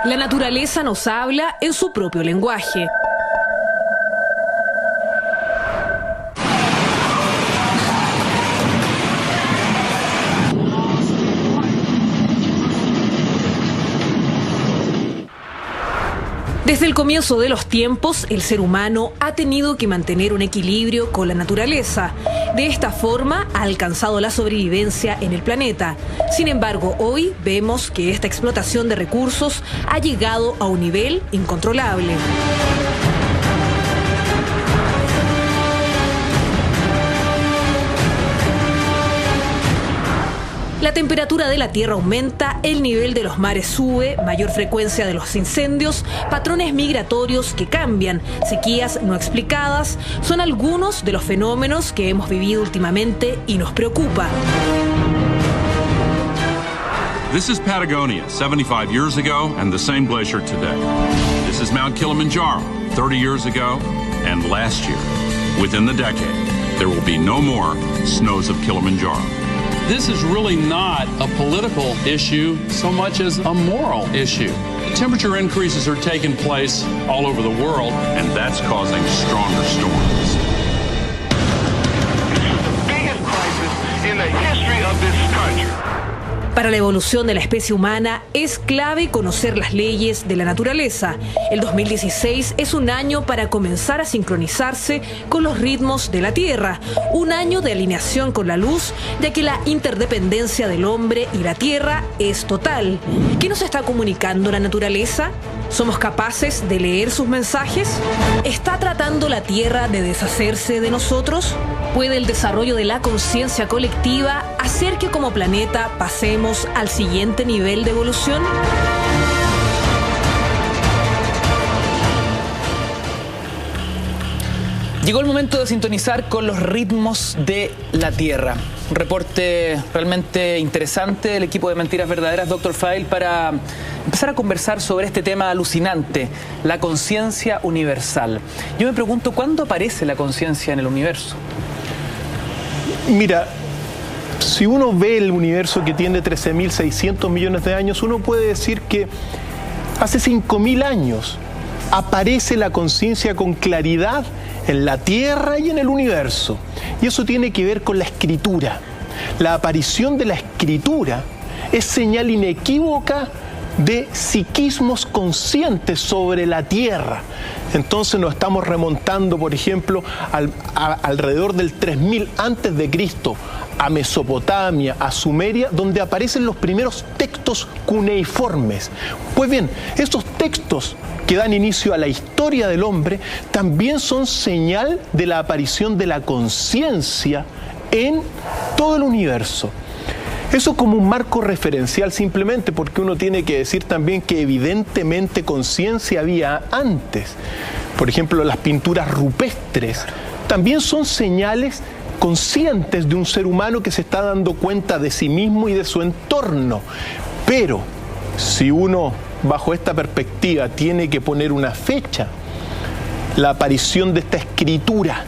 La naturaleza nos habla en su propio lenguaje. Desde el comienzo de los tiempos, el ser humano ha tenido que mantener un equilibrio con la naturaleza. De esta forma, ha alcanzado la sobrevivencia en el planeta. Sin embargo, hoy vemos que esta explotación de recursos ha llegado a un nivel incontrolable. La temperatura de la Tierra aumenta, el nivel de los mares sube, mayor frecuencia de los incendios, patrones migratorios que cambian, sequías no explicadas, son algunos de los fenómenos que hemos vivido últimamente y nos preocupa. This is Patagonia 75 years ago and the same glacier today. This is Mount Kilimanjaro 30 years ago and last year. Within the decade, there will be no more snows of Kilimanjaro. This is really not a political issue so much as a moral issue. Temperature increases are taking place all over the world, and that's causing stronger storms. This is the biggest crisis in the history of this country. Para la evolución de la especie humana es clave conocer las leyes de la naturaleza. El 2016 es un año para comenzar a sincronizarse con los ritmos de la Tierra, un año de alineación con la luz, ya que la interdependencia del hombre y la Tierra es total. ¿Qué nos está comunicando la naturaleza? ¿Somos capaces de leer sus mensajes? ¿Está tratando la Tierra de deshacerse de nosotros? ¿Puede el desarrollo de la conciencia colectiva hacer que como planeta pasemos al siguiente nivel de evolución? Llegó el momento de sintonizar con los ritmos de la Tierra. Un reporte realmente interesante del equipo de Mentiras Verdaderas, Dr. File, para empezar a conversar sobre este tema alucinante, la conciencia universal. Yo me pregunto, ¿cuándo aparece la conciencia en el universo? Mira, si uno ve el universo que tiene 13.600 millones de años, uno puede decir que hace 5.000 años aparece la conciencia con claridad en la Tierra y en el universo. Y eso tiene que ver con la escritura. La aparición de la escritura es señal inequívoca de psiquismos conscientes sobre la Tierra. Entonces nos estamos remontando, por ejemplo, alrededor del 3000 antes de Cristo, a Mesopotamia, a Sumeria, donde aparecen los primeros textos cuneiformes. Pues bien, estos textos que dan inicio a la historia del hombre también son señal de la aparición de la conciencia en todo el universo. Eso como un marco referencial simplemente, porque uno tiene que decir también que evidentemente conciencia había antes. Por ejemplo, las pinturas rupestres también son señales conscientes de un ser humano que se está dando cuenta de sí mismo y de su entorno. Pero si uno, bajo esta perspectiva, tiene que poner una fecha, la aparición de esta escritura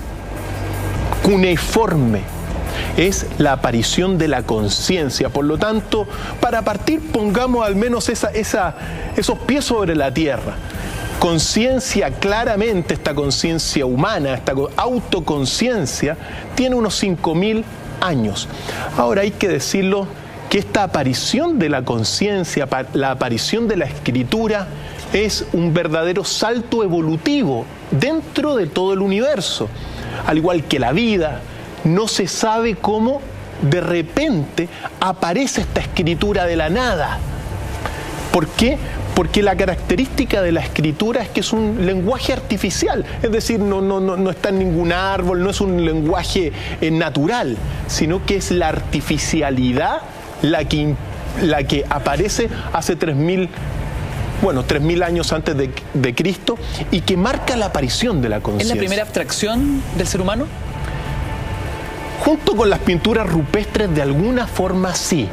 cuneiforme es la aparición de la conciencia. Por lo tanto, para partir, pongamos al menos esos pies sobre la tierra. Conciencia, claramente, esta conciencia humana, esta autoconciencia, tiene unos 5.000 años. Ahora hay que decirlo que esta aparición de la conciencia, la aparición de la escritura, es un verdadero salto evolutivo dentro de todo el universo. Al igual que la vida, no se sabe cómo de repente aparece esta escritura de la nada. ¿Por qué? Porque la característica de la escritura es que es un lenguaje artificial, es decir, no está en ningún árbol, no es un lenguaje natural, sino que es la artificialidad la que aparece hace 3.000 años antes de Cristo y que marca la aparición de la conciencia. ¿Es la primera abstracción del ser humano? Junto con las pinturas rupestres, de alguna forma sí,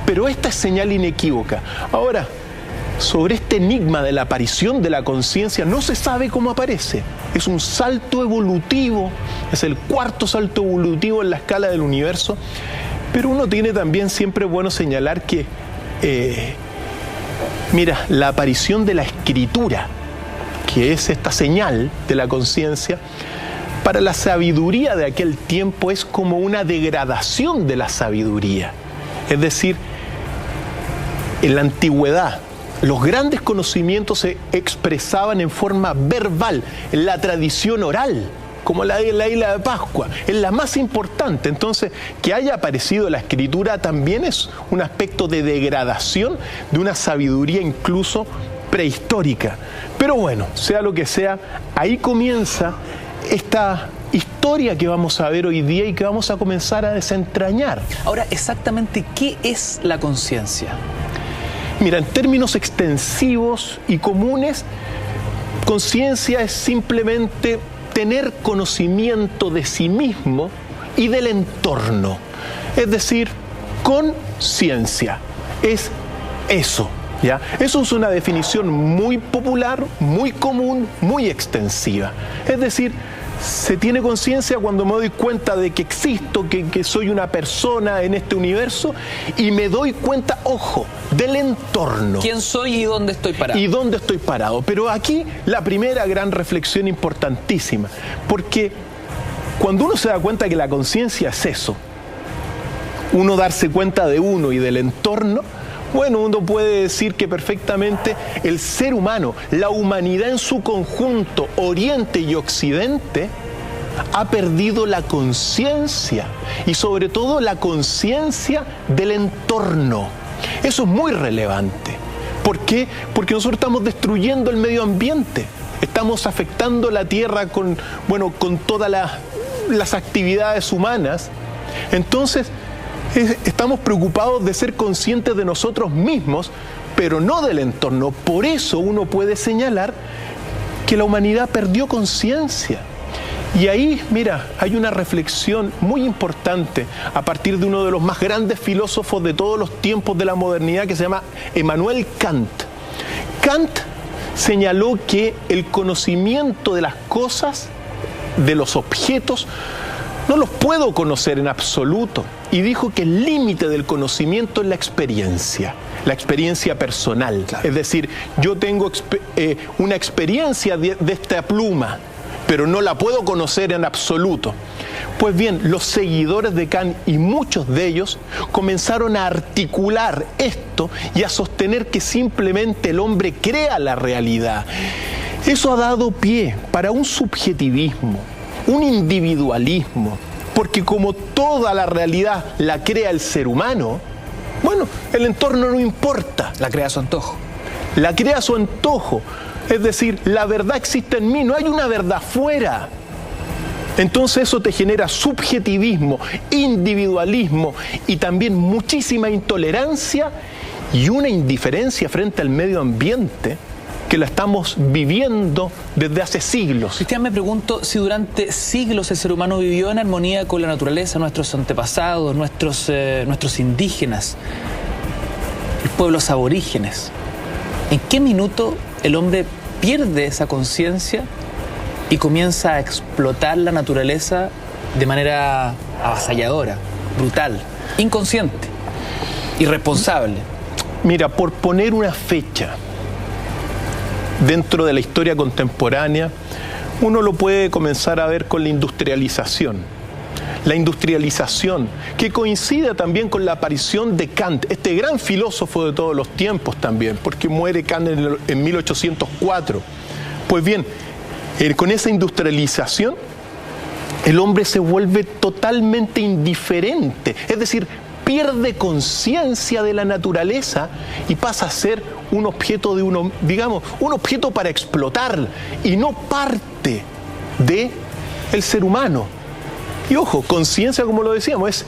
pero esta es señal inequívoca. Ahora, sobre este enigma de la aparición de la conciencia, no se sabe cómo aparece. Es un salto evolutivo, es el cuarto salto evolutivo en la escala del universo, pero uno tiene también siempre bueno señalar que Mira, la aparición de la escritura, que es esta señal de la conciencia, para la sabiduría de aquel tiempo es como una degradación de la sabiduría. Es decir, en la antigüedad, los grandes conocimientos se expresaban en forma verbal, en la tradición oral, como la de la isla de Pascua, es la más importante. Entonces, que haya aparecido la escritura también es un aspecto de degradación de una sabiduría incluso prehistórica. Pero bueno, sea lo que sea, ahí comienza esta historia que vamos a ver hoy día y que vamos a comenzar a desentrañar. Ahora, exactamente, ¿qué es la conciencia? Mira, en términos extensivos y comunes, conciencia es simplemente tener conocimiento de sí mismo y del entorno. Es decir, conciencia. Es eso, ¿ya? Eso es una definición muy popular, muy común, muy extensiva. Es decir, se tiene conciencia cuando me doy cuenta de que existo, que soy una persona en este universo y me doy cuenta, ojo, del entorno. ¿Quién soy y dónde estoy parado? Y dónde estoy parado. Pero aquí la primera gran reflexión importantísima, porque cuando uno se da cuenta que la conciencia es eso, uno darse cuenta de uno y del entorno, bueno, uno puede decir que perfectamente el ser humano, la humanidad en su conjunto, Oriente y Occidente, ha perdido la conciencia y sobre todo la conciencia del entorno. Eso es muy relevante. ¿Por qué? Porque nosotros estamos destruyendo el medio ambiente, estamos afectando la tierra con todas las actividades humanas. Entonces, estamos preocupados de ser conscientes de nosotros mismos, pero no del entorno. Por eso uno puede señalar que la humanidad perdió conciencia. Y ahí, mira, hay una reflexión muy importante a partir de uno de los más grandes filósofos de todos los tiempos de la modernidad, que se llama Immanuel Kant. Kant señaló que el conocimiento de las cosas, de los objetos, no los puedo conocer en absoluto. Y dijo que el límite del conocimiento es la experiencia personal. Claro. Es decir, yo tengo una experiencia de esta pluma, pero no la puedo conocer en absoluto. Pues bien, los seguidores de Kant y muchos de ellos comenzaron a articular esto y a sostener que simplemente el hombre crea la realidad. Eso ha dado pie para un subjetivismo, un individualismo, porque como toda la realidad la crea el ser humano, bueno, el entorno no importa. La crea a su antojo. La crea a su antojo. Es decir, la verdad existe en mí, no hay una verdad fuera. Entonces eso te genera subjetivismo, individualismo y también muchísima intolerancia y una indiferencia frente al medio ambiente que la estamos viviendo desde hace siglos. Cristian, me pregunto si durante siglos el ser humano vivió en armonía con la naturaleza, nuestros antepasados, nuestros indígenas, los pueblos aborígenes. ¿En qué minuto el hombre pierde esa conciencia y comienza a explotar la naturaleza de manera avasalladora, brutal, inconsciente, irresponsable? Mira, por poner una fecha dentro de la historia contemporánea, uno lo puede comenzar a ver con la industrialización. La industrialización, que coincide también con la aparición de Kant, este gran filósofo de todos los tiempos también, porque muere Kant en 1804. Pues bien, con esa industrialización, el hombre se vuelve totalmente indiferente, es decir, pierde conciencia de la naturaleza y pasa a ser un objeto un objeto para explotar y no parte del ser humano. Y ojo, conciencia, como lo decíamos, es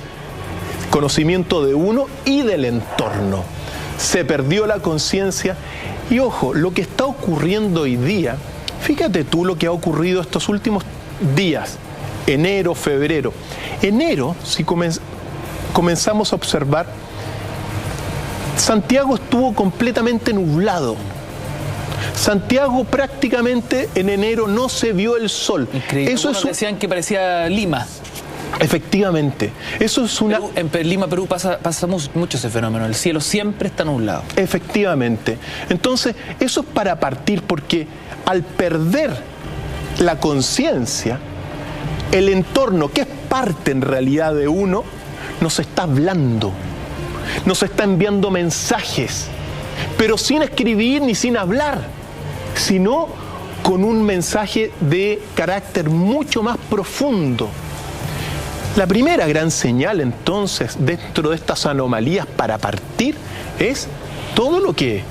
conocimiento de uno y del entorno. Se perdió la conciencia y ojo, lo que está ocurriendo hoy día, fíjate tú lo que ha ocurrido estos últimos días, enero, febrero. Enero, si comenzamos a observar, Santiago estuvo completamente nublado. Santiago prácticamente en enero no se vio el sol. Increíble. Eso decían que parecía Lima. Efectivamente, eso es una... En Lima, Perú, pasa mucho ese fenómeno. El cielo siempre está nublado. Efectivamente. Entonces, eso es para partir, porque al perder la conciencia, el entorno, que es parte en realidad de uno, nos está hablando, nos está enviando mensajes, pero sin escribir ni sin hablar, sino con un mensaje de carácter mucho más profundo. La primera gran señal, entonces, dentro de estas anomalías para partir, es todo lo que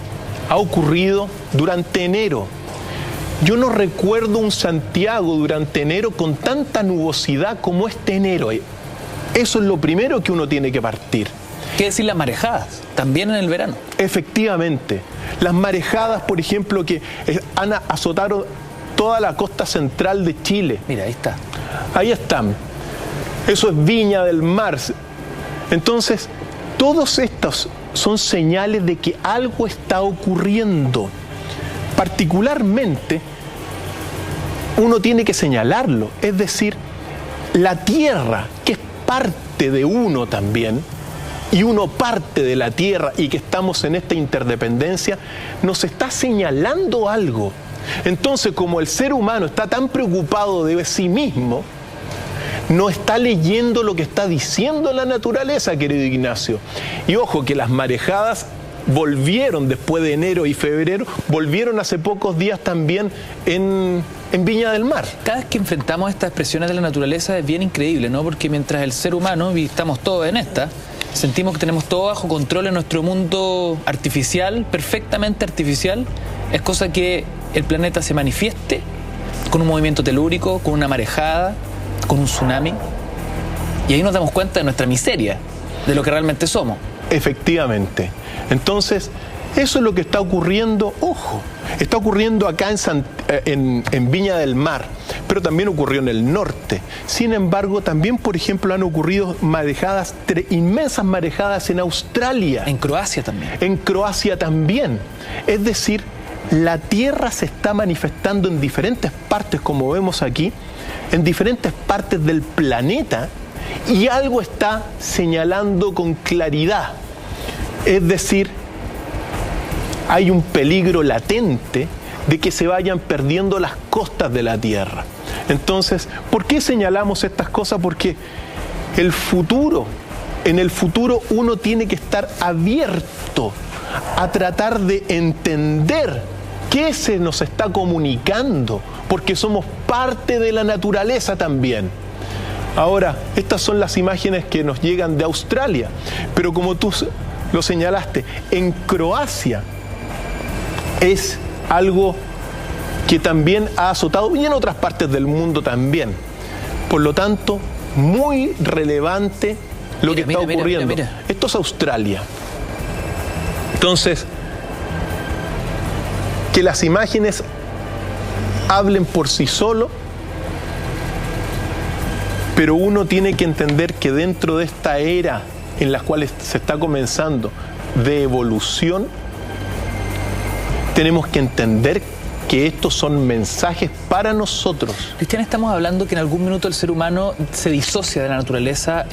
ha ocurrido durante enero. Yo no recuerdo un Santiago durante enero con tanta nubosidad como este enero. Eso es lo primero que uno tiene que partir. ¿Qué decir las marejadas? También en el verano. Efectivamente. Las marejadas, por ejemplo, que han azotado toda la costa central de Chile. Mira, ahí está. Ahí están. Eso es Viña del Mar. Entonces, todos estos son señales de que algo está ocurriendo. Particularmente, uno tiene que señalarlo. Es decir, la Tierra, que es parte de uno también, y uno parte de la Tierra y que estamos en esta interdependencia, nos está señalando algo. Entonces, como el ser humano está tan preocupado de sí mismo, no está leyendo lo que está diciendo la naturaleza, querido Ignacio. Y ojo, que las marejadas volvieron después de enero y febrero, volvieron hace pocos días también en Viña del Mar. Cada vez que enfrentamos estas expresiones de la naturaleza es bien increíble, ¿no? Porque mientras el ser humano, y estamos todos en esta, sentimos que tenemos todo bajo control en nuestro mundo artificial, perfectamente artificial, es cosa que el planeta se manifieste con un movimiento telúrico, con una marejada, con un tsunami, y ahí nos damos cuenta de nuestra miseria, de lo que realmente somos. Efectivamente. Entonces, eso es lo que está ocurriendo, ojo, está ocurriendo acá en Viña del Mar, pero también ocurrió en el norte. Sin embargo, también, por ejemplo, han ocurrido marejadas, inmensas marejadas en Australia. En Croacia también. En Croacia también. Es decir, la Tierra se está manifestando en diferentes partes, como vemos aquí, en diferentes partes del planeta, y algo está señalando con claridad. Es decir, hay un peligro latente de que se vayan perdiendo las costas de la Tierra. Entonces, ¿por qué señalamos estas cosas? Porque en el futuro uno tiene que estar abierto a tratar de entender qué se nos está comunicando, porque somos parte de la naturaleza también. Ahora, estas son las imágenes que nos llegan de Australia, pero como tú lo señalaste, en Croacia es algo que también ha azotado, y en otras partes del mundo también. Por lo tanto, muy relevante lo que está ocurriendo. Mira. Esto es Australia. Entonces, que las imágenes hablen por sí solo, pero uno tiene que entender que dentro de esta era en la cual se está comenzando de evolución, tenemos que entender que estos son mensajes para nosotros. Cristian, estamos hablando que en algún minuto el ser humano se disocia de la naturaleza,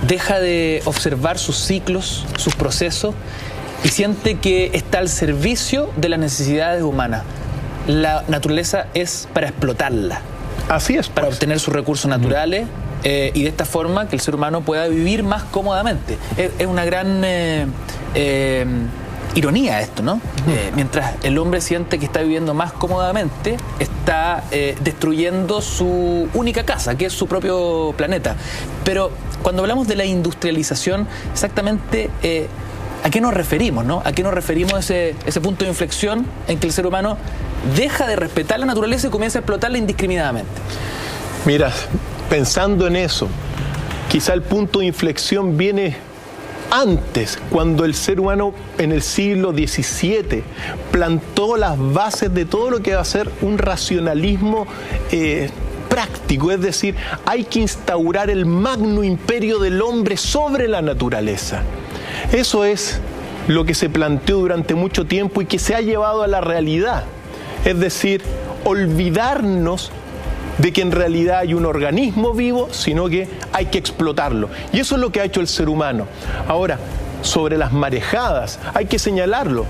deja de observar sus ciclos, sus procesos, y siente que está al servicio de las necesidades humanas. La naturaleza es para explotarla. Así es. Para obtener sus recursos naturales, y de esta forma que el ser humano pueda vivir más cómodamente. Es una gran ironía esto, ¿no? Mientras el hombre siente que está viviendo más cómodamente, está destruyendo su única casa, que es su propio planeta. Pero cuando hablamos de la industrialización, exactamente ¿a qué nos referimos, no? ¿A qué nos referimos ese punto de inflexión en que el ser humano deja de respetar la naturaleza y comienza a explotarla indiscriminadamente? Mira, pensando en eso, quizá el punto de inflexión viene antes, cuando el ser humano en el siglo XVII plantó las bases de todo lo que va a ser un racionalismo práctico, es decir, hay que instaurar el magno imperio del hombre sobre la naturaleza. Eso es lo que se planteó durante mucho tiempo y que se ha llevado a la realidad, es decir, olvidarnos de que en realidad hay un organismo vivo, sino que hay que explotarlo. Y eso es lo que ha hecho el ser humano. Ahora, sobre las marejadas, hay que señalarlo.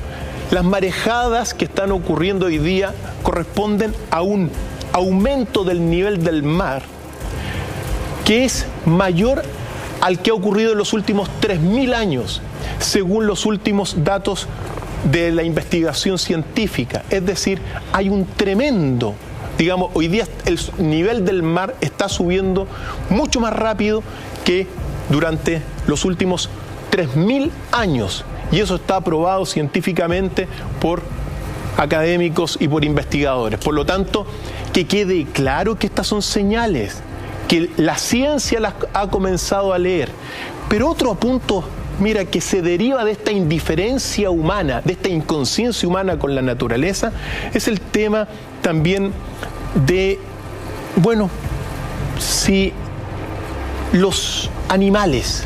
Las marejadas que están ocurriendo hoy día corresponden a un aumento del nivel del mar que es mayor al que ha ocurrido en los últimos 3.000 años, según los últimos datos de la investigación científica. Es decir, hay un tremendo, digamos, hoy día el nivel del mar está subiendo mucho más rápido que durante los últimos 3.000 años. Y eso está aprobado científicamente por académicos y por investigadores. Por lo tanto, que quede claro que estas son señales, que la ciencia las ha comenzado a leer. Pero otro punto, mira, que se deriva de esta indiferencia humana, de esta inconsciencia humana con la naturaleza, es el tema también de, bueno, si los animales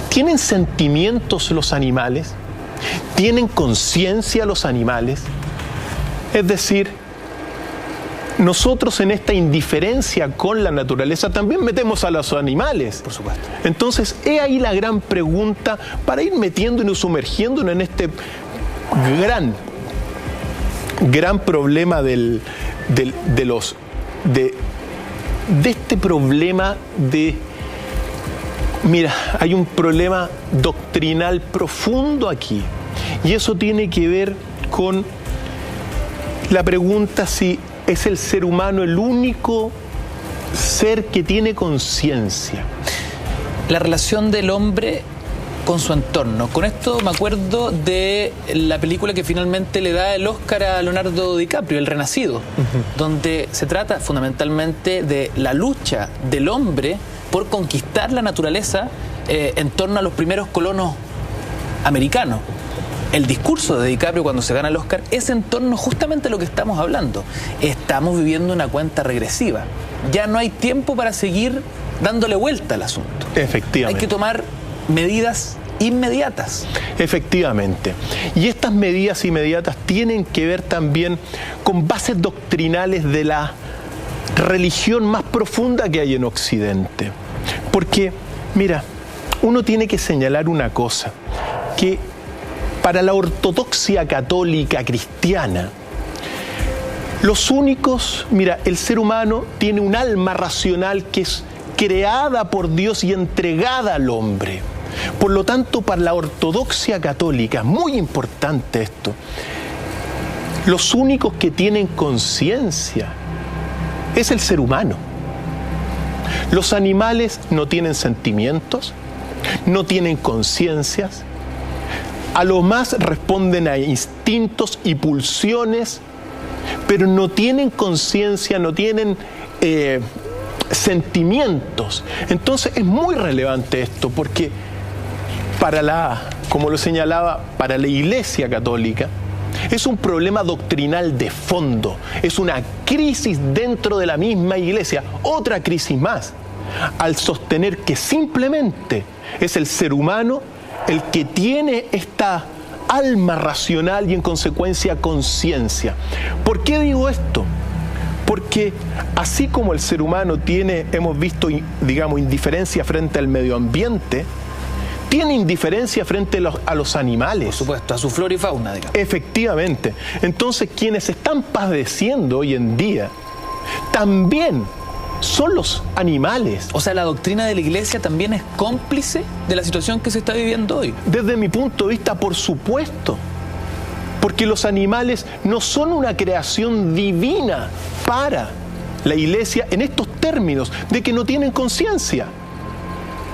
tienen sentimientos, los animales tienen conciencia, los animales. Es decir, nosotros en esta indiferencia con la naturaleza también metemos a los animales. Por supuesto. Entonces, he ahí la gran pregunta para ir metiéndonos, sumergiéndonos en este gran problema de este problema de... Mira, hay un problema doctrinal profundo aquí. Y eso tiene que ver con la pregunta si es el ser humano el único ser que tiene conciencia. La relación del hombre con su entorno. Con esto me acuerdo de la película que finalmente le da el Oscar a Leonardo DiCaprio, El Renacido, donde se trata fundamentalmente de la lucha del hombre por conquistar la naturaleza en torno a los primeros colonos americanos. El discurso de DiCaprio cuando se gana el Oscar es en torno justamente a lo que estamos hablando. Estamos viviendo una cuenta regresiva. Ya no hay tiempo para seguir dándole vuelta al asunto. Efectivamente. Hay que tomar medidas inmediatas. Efectivamente. Y estas medidas inmediatas tienen que ver también con bases doctrinales de la religión más profunda que hay en Occidente. Porque, mira, uno tiene que señalar una cosa, que para la ortodoxia católica cristiana, los únicos, mira, el ser humano tiene un alma racional que es creada por Dios y entregada al hombre. Por lo tanto, para la ortodoxia católica, muy importante esto, los únicos que tienen conciencia es el ser humano. Los animales no tienen sentimientos, no tienen conciencias, a lo más responden a instintos y pulsiones, pero no tienen conciencia, no tienen sentimientos. Entonces es muy relevante esto, porque como lo señalaba, para la Iglesia Católica, es un problema doctrinal de fondo, es una crisis dentro de la misma Iglesia, otra crisis más, al sostener que simplemente es el ser humano el que tiene esta alma racional y en consecuencia conciencia. ¿Por qué digo esto? Porque así como el ser humano tiene, hemos visto, digamos, indiferencia frente al medio ambiente, tiene indiferencia frente a los animales. Por supuesto, a su flora y fauna, digamos. Efectivamente. Entonces, quienes están padeciendo hoy en día también son los animales. O sea, la doctrina de la Iglesia también es cómplice de la situación que se está viviendo hoy. Desde mi punto de vista, por supuesto. Porque los animales no son una creación divina para la Iglesia en estos términos de que no tienen conciencia.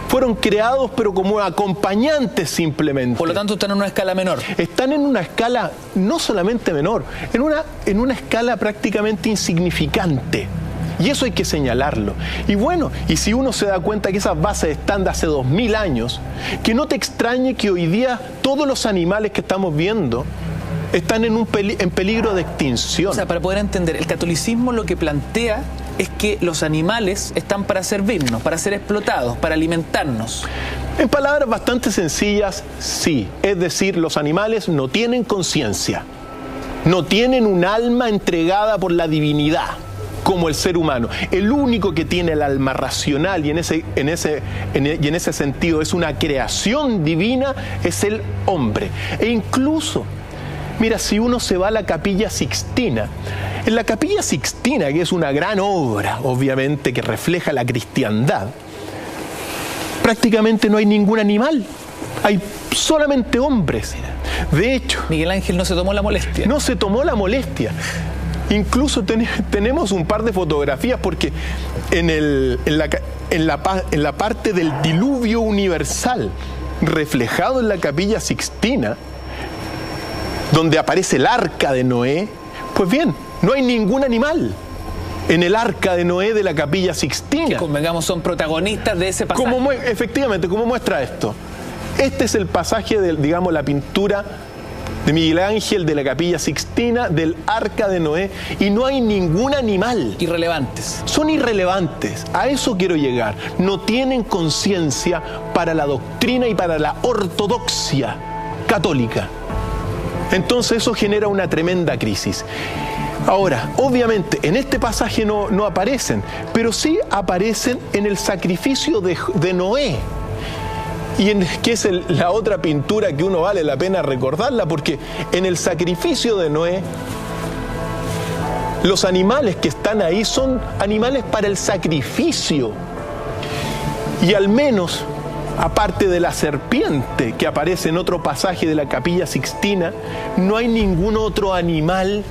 Fueron creados pero como acompañantes simplemente. Por lo tanto están en una escala menor. Están en una escala no solamente menor, en una escala prácticamente insignificante. Y eso hay que señalarlo. Y bueno, y si uno se da cuenta que esas bases están de hace 2000 años, que no te extrañe que hoy día todos los animales que estamos viendo están en peligro de extinción. O sea, para poder entender, el catolicismo lo que plantea es que los animales están para servirnos, para ser explotados, para alimentarnos. En palabras bastante sencillas, sí. Es decir, los animales no tienen conciencia, no tienen un alma entregada por la divinidad. como el ser humano. El único que tiene el alma racional y en ese sentido es una creación divina es el hombre. E incluso, mira, si uno se va a la Capilla Sixtina, en la Capilla Sixtina, que es una gran obra, obviamente, que refleja la cristiandad, prácticamente no hay ningún animal, hay solamente hombres. De hecho, Miguel Ángel no se tomó la molestia. No se tomó la molestia. Incluso tenemos un par de fotografías porque en la parte del diluvio universal reflejado en la Capilla Sixtina, donde aparece el arca de Noé, pues bien, no hay ningún animal en el arca de Noé de la Capilla Sixtina. Que convengamos, son protagonistas de ese pasaje. Efectivamente, ¿cómo muestra esto? Este es el pasaje de, digamos, la pintura de Miguel Ángel de la Capilla Sixtina, del arca de Noé, y no hay ningún animal. Irrelevantes. Son irrelevantes, a eso quiero llegar. No tienen conciencia para la doctrina y para la ortodoxia católica. Entonces eso genera una tremenda crisis. Ahora, obviamente, en este pasaje no aparecen, pero sí aparecen en el sacrificio de Noé. Que es la otra pintura que uno vale la pena recordarla, porque en el sacrificio de Noé, los animales que están ahí son animales para el sacrificio. Y al menos, aparte de la serpiente que aparece en otro pasaje de la Capilla Sixtina, no hay ningún otro animal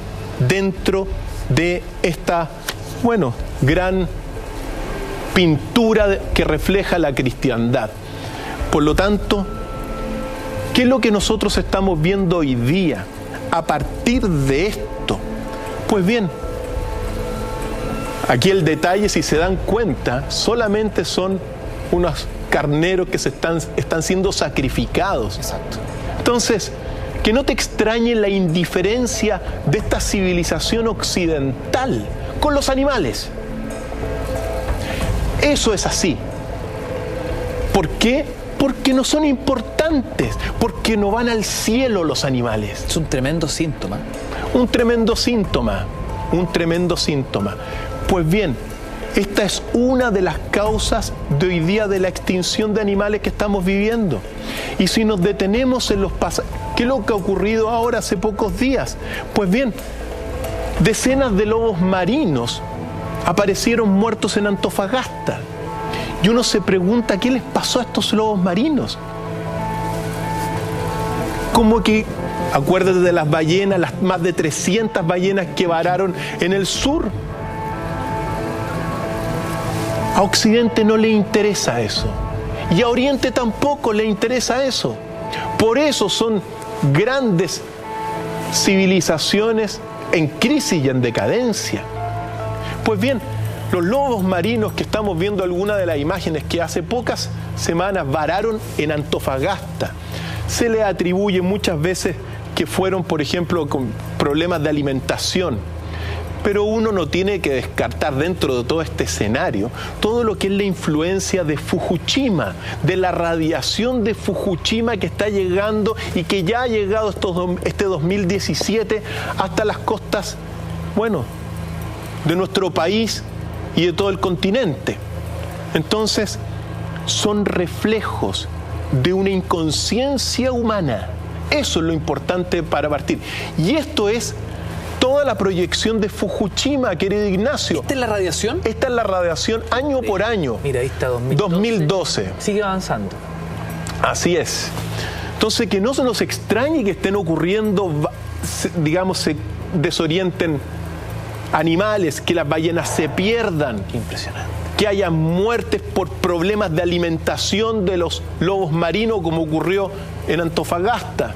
dentro de esta, gran pintura que refleja la cristiandad. Por lo tanto, ¿qué es lo que nosotros estamos viendo hoy día a partir de esto? Pues bien, aquí el detalle, si se dan cuenta, solamente son unos carneros que están siendo sacrificados. Exacto. Entonces, que no te extrañe la indiferencia de esta civilización occidental con los animales. Eso es así. ¿Por qué? Porque no son importantes, porque no van al cielo los animales. Es un tremendo síntoma. Un tremendo síntoma. Pues bien, esta es una de las causas de hoy día de la extinción de animales que estamos viviendo. Y si nos detenemos en los pasajes, ¿qué es lo que ha ocurrido ahora hace pocos días? Pues bien, decenas de lobos marinos aparecieron muertos en Antofagasta. Y uno se pregunta, ¿qué les pasó a estos lobos marinos? Como que, acuérdate de las ballenas, las más de 300 ballenas que vararon en el sur. A Occidente no le interesa eso. Y a Oriente tampoco le interesa eso. Por eso son grandes civilizaciones en crisis y en decadencia. Pues bien, los lobos marinos que estamos viendo, algunas de las imágenes que hace pocas semanas vararon en Antofagasta, se le atribuye muchas veces que fueron, por ejemplo, con problemas de alimentación. Pero uno no tiene que descartar dentro de todo este escenario todo lo que es la influencia de Fukushima, de la radiación de Fukushima que está llegando y que ya ha llegado este 2017 hasta las costas, de nuestro país y de todo el continente. Entonces, son reflejos de una inconsciencia humana. Eso es lo importante para partir. Y esto es toda la proyección de Fukushima, querido Ignacio. ¿Esta es la radiación? Esta es la radiación año por año. Mira, ahí está 2012. Sigue avanzando. Así es. Entonces, que no se nos extrañe que estén ocurriendo, digamos, se desorienten animales, que las ballenas se pierdan. Qué impresionante. Que haya muertes por problemas de alimentación de los lobos marinos, como ocurrió en Antofagasta.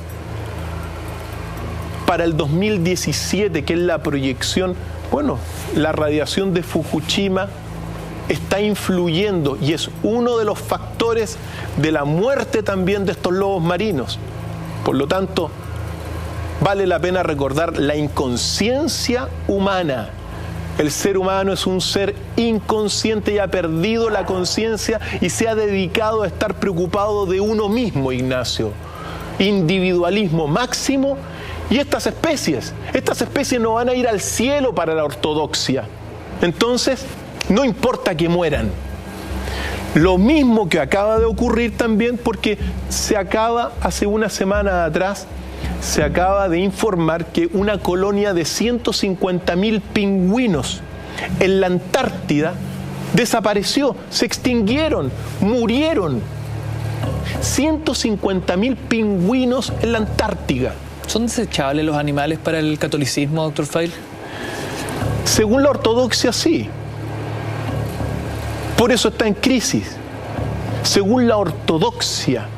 Para el 2017, que es la proyección, la radiación de Fukushima está influyendo y es uno de los factores de la muerte también de estos lobos marinos. Por lo tanto, vale la pena recordar la inconsciencia humana. El ser humano es un ser inconsciente y ha perdido la conciencia y se ha dedicado a estar preocupado de uno mismo, Ignacio. Individualismo máximo. Y estas especies no van a ir al cielo para la ortodoxia. Entonces, no importa que mueran. Lo mismo que acaba de ocurrir también, porque se acaba, hace una semana atrás, se acaba de informar que una colonia de 150.000 pingüinos en la Antártida desapareció, se extinguieron, murieron. 150.000 pingüinos en la Antártida. ¿Son desechables los animales para el catolicismo, doctor Feil? Según la ortodoxia, sí. Por eso está en crisis. Según la ortodoxia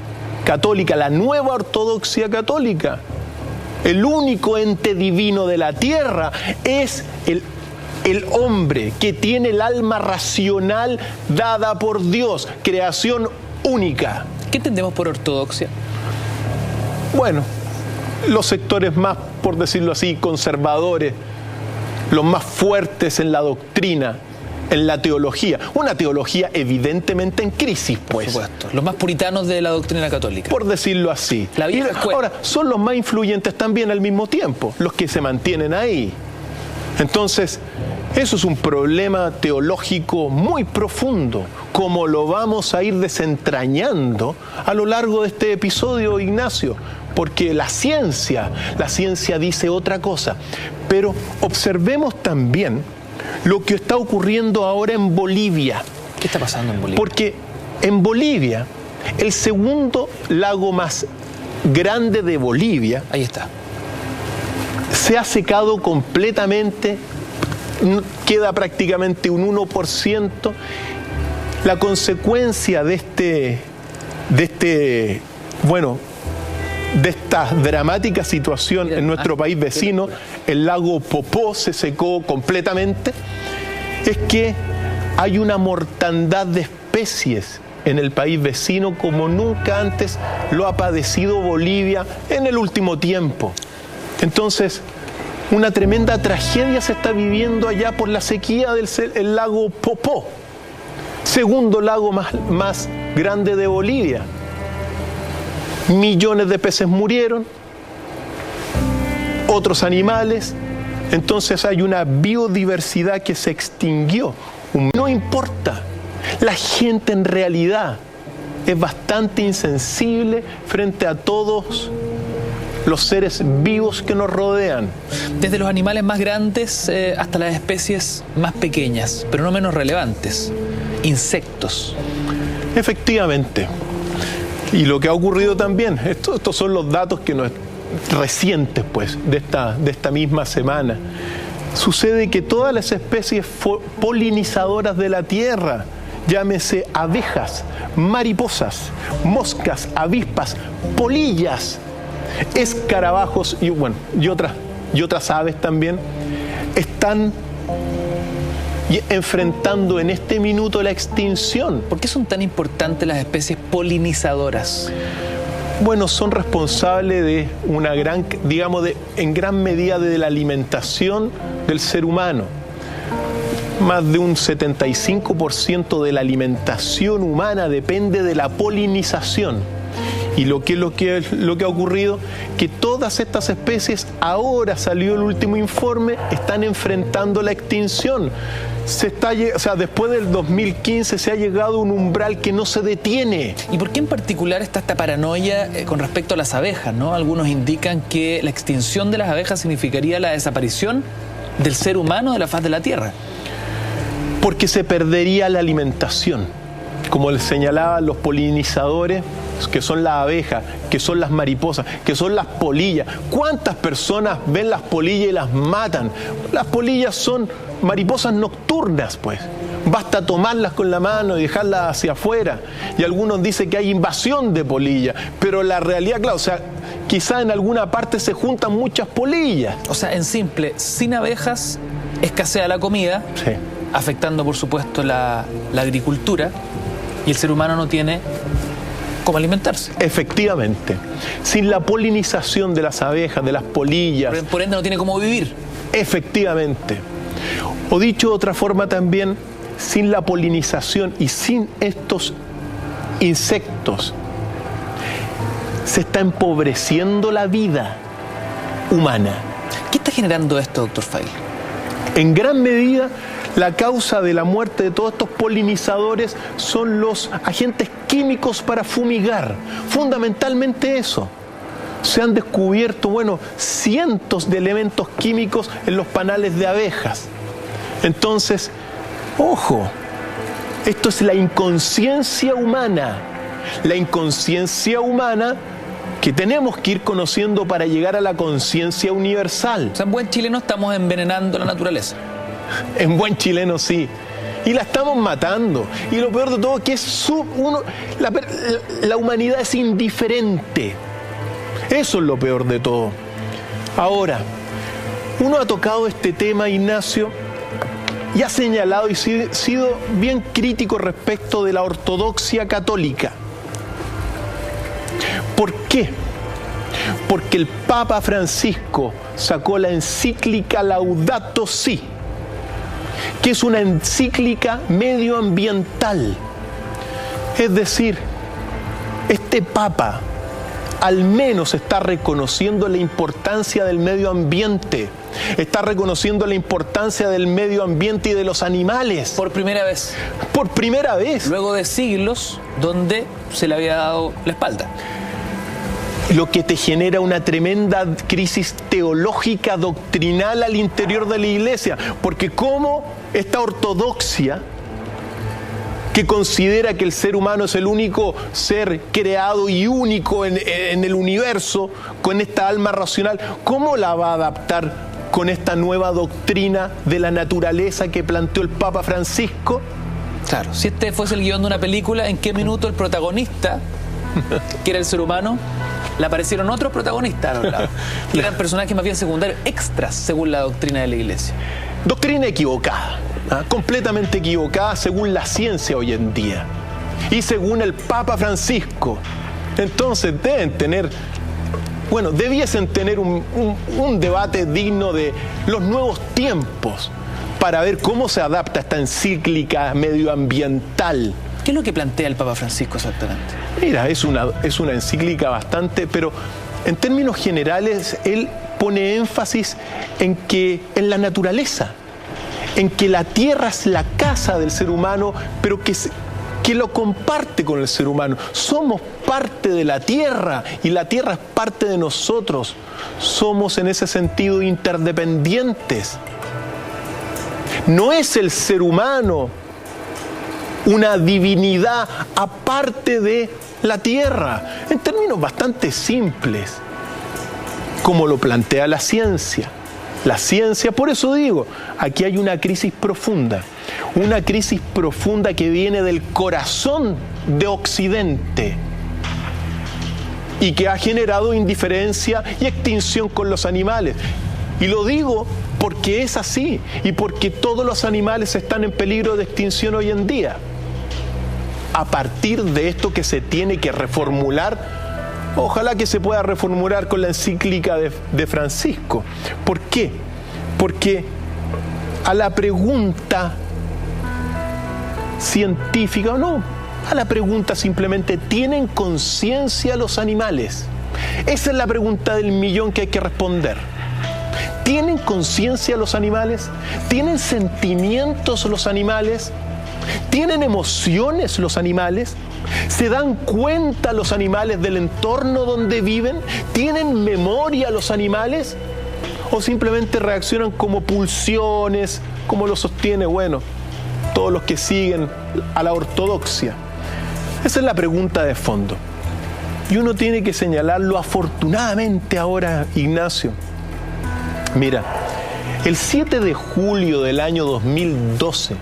católica, la nueva ortodoxia católica, el único ente divino de la tierra es el hombre, que tiene el alma racional dada por Dios, creación única. ¿Qué entendemos por ortodoxia? Bueno, los sectores más, por decirlo así, conservadores, los más fuertes en la doctrina, en la teología. Una teología evidentemente en crisis, pues. Por supuesto. Los más puritanos de la doctrina católica. Por decirlo así. La vieja escuela. Ahora, son los más influyentes también al mismo tiempo, los que se mantienen ahí. Entonces, eso es un problema teológico muy profundo, como lo vamos a ir desentrañando a lo largo de este episodio, Ignacio, porque la ciencia dice otra cosa. Pero observemos también lo que está ocurriendo ahora en Bolivia. ¿Qué está pasando en Bolivia? Porque en Bolivia, el segundo lago más grande de Bolivia, ahí está, se ha secado completamente, queda prácticamente un 1%. La consecuencia de esta dramática situación en nuestro país vecino, el lago Popó se secó completamente, es que hay una mortandad de especies en el país vecino como nunca antes lo ha padecido Bolivia en el último tiempo. Entonces, una tremenda tragedia se está viviendo allá por la sequía del lago Popó, segundo lago más grande de Bolivia. Millones de peces murieron, otros animales, entonces hay una biodiversidad que se extinguió. No importa, la gente en realidad es bastante insensible frente a todos los seres vivos que nos rodean. Desde los animales más grandes hasta las especies más pequeñas, pero no menos relevantes, insectos. Efectivamente. Y lo que ha ocurrido también, estos son los datos que recientes, pues, de esta misma semana. Sucede que todas las especies polinizadoras de la tierra, llámese abejas, mariposas, moscas, avispas, polillas, escarabajos y otras aves también, están enfrentando en este minuto la extinción. ¿Por qué son tan importantes las especies polinizadoras? Bueno, son responsables de en gran medida de la alimentación del ser humano. Más de un 75% de la alimentación humana depende de la polinización. Y lo que ha ocurrido, que todas estas especies, ahora salió el último informe, están enfrentando la extinción. Después del 2015 se ha llegado a un umbral que no se detiene. ¿Y por qué en particular está esta paranoia con respecto a las abejas, ¿no? Algunos indican que la extinción de las abejas significaría la desaparición del ser humano de la faz de la Tierra. Porque se perdería la alimentación. Como les señalaban los polinizadores, que son las abejas, que son las mariposas, que son las polillas. ¿Cuántas personas ven las polillas y las matan? Las polillas son mariposas nocturnas, pues. Basta tomarlas con la mano y dejarlas hacia afuera. Y algunos dicen que hay invasión de polillas, pero la realidad, claro, quizá en alguna parte se juntan muchas polillas. O sea, en simple, sin abejas escasea la comida, sí, afectando por supuesto la agricultura, y el ser humano no tiene cómo alimentarse. Efectivamente. Sin la polinización de las abejas, de las polillas. Por ende no tiene cómo vivir. Efectivamente. O dicho de otra forma también, sin la polinización y sin estos insectos, se está empobreciendo la vida humana. ¿Qué está generando esto, doctor Feil? En gran medida, La causa de la muerte de todos estos polinizadores son los agentes químicos para fumigar. Fundamentalmente eso. Se han descubierto, cientos de elementos químicos en los panales de abejas. Entonces, ojo, esto es la inconsciencia humana. La inconsciencia humana que tenemos que ir conociendo para llegar a la conciencia universal. O sea, en buen chileno estamos envenenando la naturaleza. En buen chileno sí. Y la estamos matando. Y lo peor de todo es que la humanidad es indiferente. Eso es lo peor de todo. Ahora, uno ha tocado este tema, Ignacio, y ha señalado y sido bien crítico respecto de la ortodoxia católica. ¿Por qué? Porque el Papa Francisco sacó la encíclica Laudato Si, que es una encíclica medioambiental. Es decir, este Papa al menos está reconociendo la importancia del medio ambiente, está reconociendo la importancia del medio ambiente y de los animales. Por primera vez. Por primera vez. Luego de siglos donde se le había dado la espalda. Lo que te genera una tremenda crisis teológica, doctrinal al interior de la Iglesia. Porque como esta ortodoxia, que considera que el ser humano es el único ser creado y único en el universo, con esta alma racional, ¿cómo la va a adaptar con esta nueva doctrina de la naturaleza que planteó el Papa Francisco? Claro, si este fuese el guión de una película, ¿en qué minuto el protagonista, que era el ser humano, le aparecieron otros protagonistas a los lados? Que eran personajes más bien secundarios, extras, según la doctrina de la Iglesia. Doctrina equivocada, completamente equivocada según la ciencia hoy en día y según el Papa Francisco. Entonces debiesen tener un debate digno de los nuevos tiempos para ver cómo se adapta esta encíclica medioambiental. ¿Qué es lo que plantea el Papa Francisco exactamente? Mira, es una encíclica bastante, pero en términos generales él pone énfasis en la naturaleza, en que la tierra es la casa del ser humano, pero que lo comparte con el ser humano. Somos parte de la tierra y la tierra es parte de nosotros. Somos en ese sentido interdependientes. No es el ser humano una divinidad aparte de la tierra, en términos bastante simples, como lo plantea la ciencia. La ciencia, por eso digo, aquí hay una crisis profunda que viene del corazón de Occidente y que ha generado indiferencia y extinción con los animales. Y lo digo porque es así y porque todos los animales están en peligro de extinción hoy en día. A partir de esto que se tiene que reformular, ojalá que se pueda reformular con la encíclica de Francisco. ¿Por qué? Porque a la pregunta científica, o no, a la pregunta simplemente, ¿tienen conciencia los animales? Esa es la pregunta del millón que hay que responder. ¿Tienen conciencia los animales? ¿Tienen sentimientos los animales? ¿Tienen emociones los animales? ¿Se dan cuenta los animales del entorno donde viven? ¿Tienen memoria los animales? ¿O simplemente reaccionan como pulsiones, como lo sostiene, todos los que siguen a la ortodoxia? Esa es la pregunta de fondo. Y uno tiene que señalarlo afortunadamente ahora, Ignacio. Mira, el 7 de julio del año 2012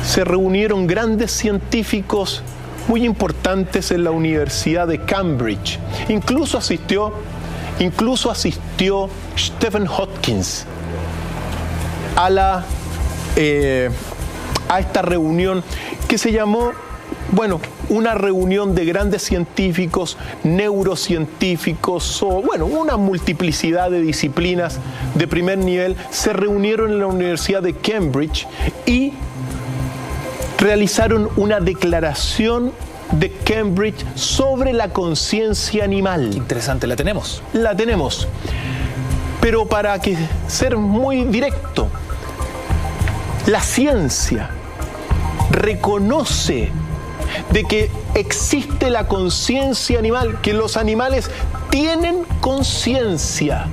se reunieron grandes científicos muy importantes en la Universidad de Cambridge. Incluso asistió Stephen Hawking a esta reunión que se llamó, una reunión de grandes científicos, neurocientíficos, una multiplicidad de disciplinas de primer nivel, se reunieron en la Universidad de Cambridge y realizaron una declaración de Cambridge sobre la conciencia animal. Qué interesante, ¿la tenemos? La tenemos. Pero para ser muy directo, La ciencia reconoce de que existe la conciencia animal, que los animales tienen conciencia,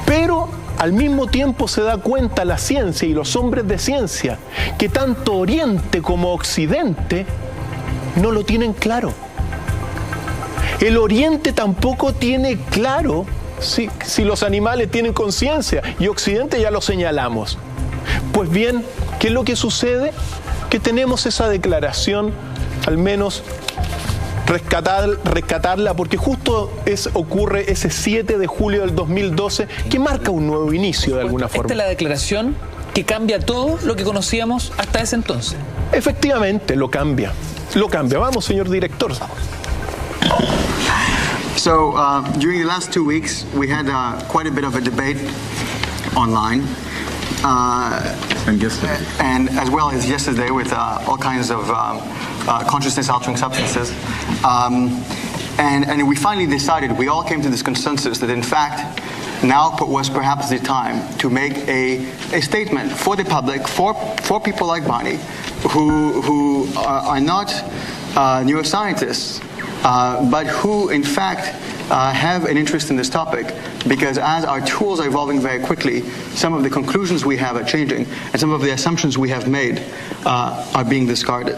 pero al mismo tiempo se da cuenta la ciencia y los hombres de ciencia que tanto Oriente como Occidente no lo tienen claro. El Oriente tampoco tiene claro si los animales tienen conciencia, y Occidente ya lo señalamos. Pues bien, ¿qué es lo que sucede? Que tenemos esa declaración, al menos rescatarla, porque justo ocurre ese 7 de julio del 2012, que marca un nuevo inicio de alguna forma. Esta es la declaración que cambia todo lo que conocíamos hasta ese entonces. Efectivamente, lo cambia. Vamos, señor director. So, during the last 2 weeks, we had quite a bit of a debate online. And as well as yesterday with all kinds of consciousness-altering substances. And we finally decided, we all came to this consensus that in fact, now was perhaps the time to make a statement for the public, for people like Bonnie, who are not neuroscientists, but who in fact have an interest in this topic, because as our tools are evolving very quickly, some of the conclusions we have are changing, and some of the assumptions we have made are being discarded.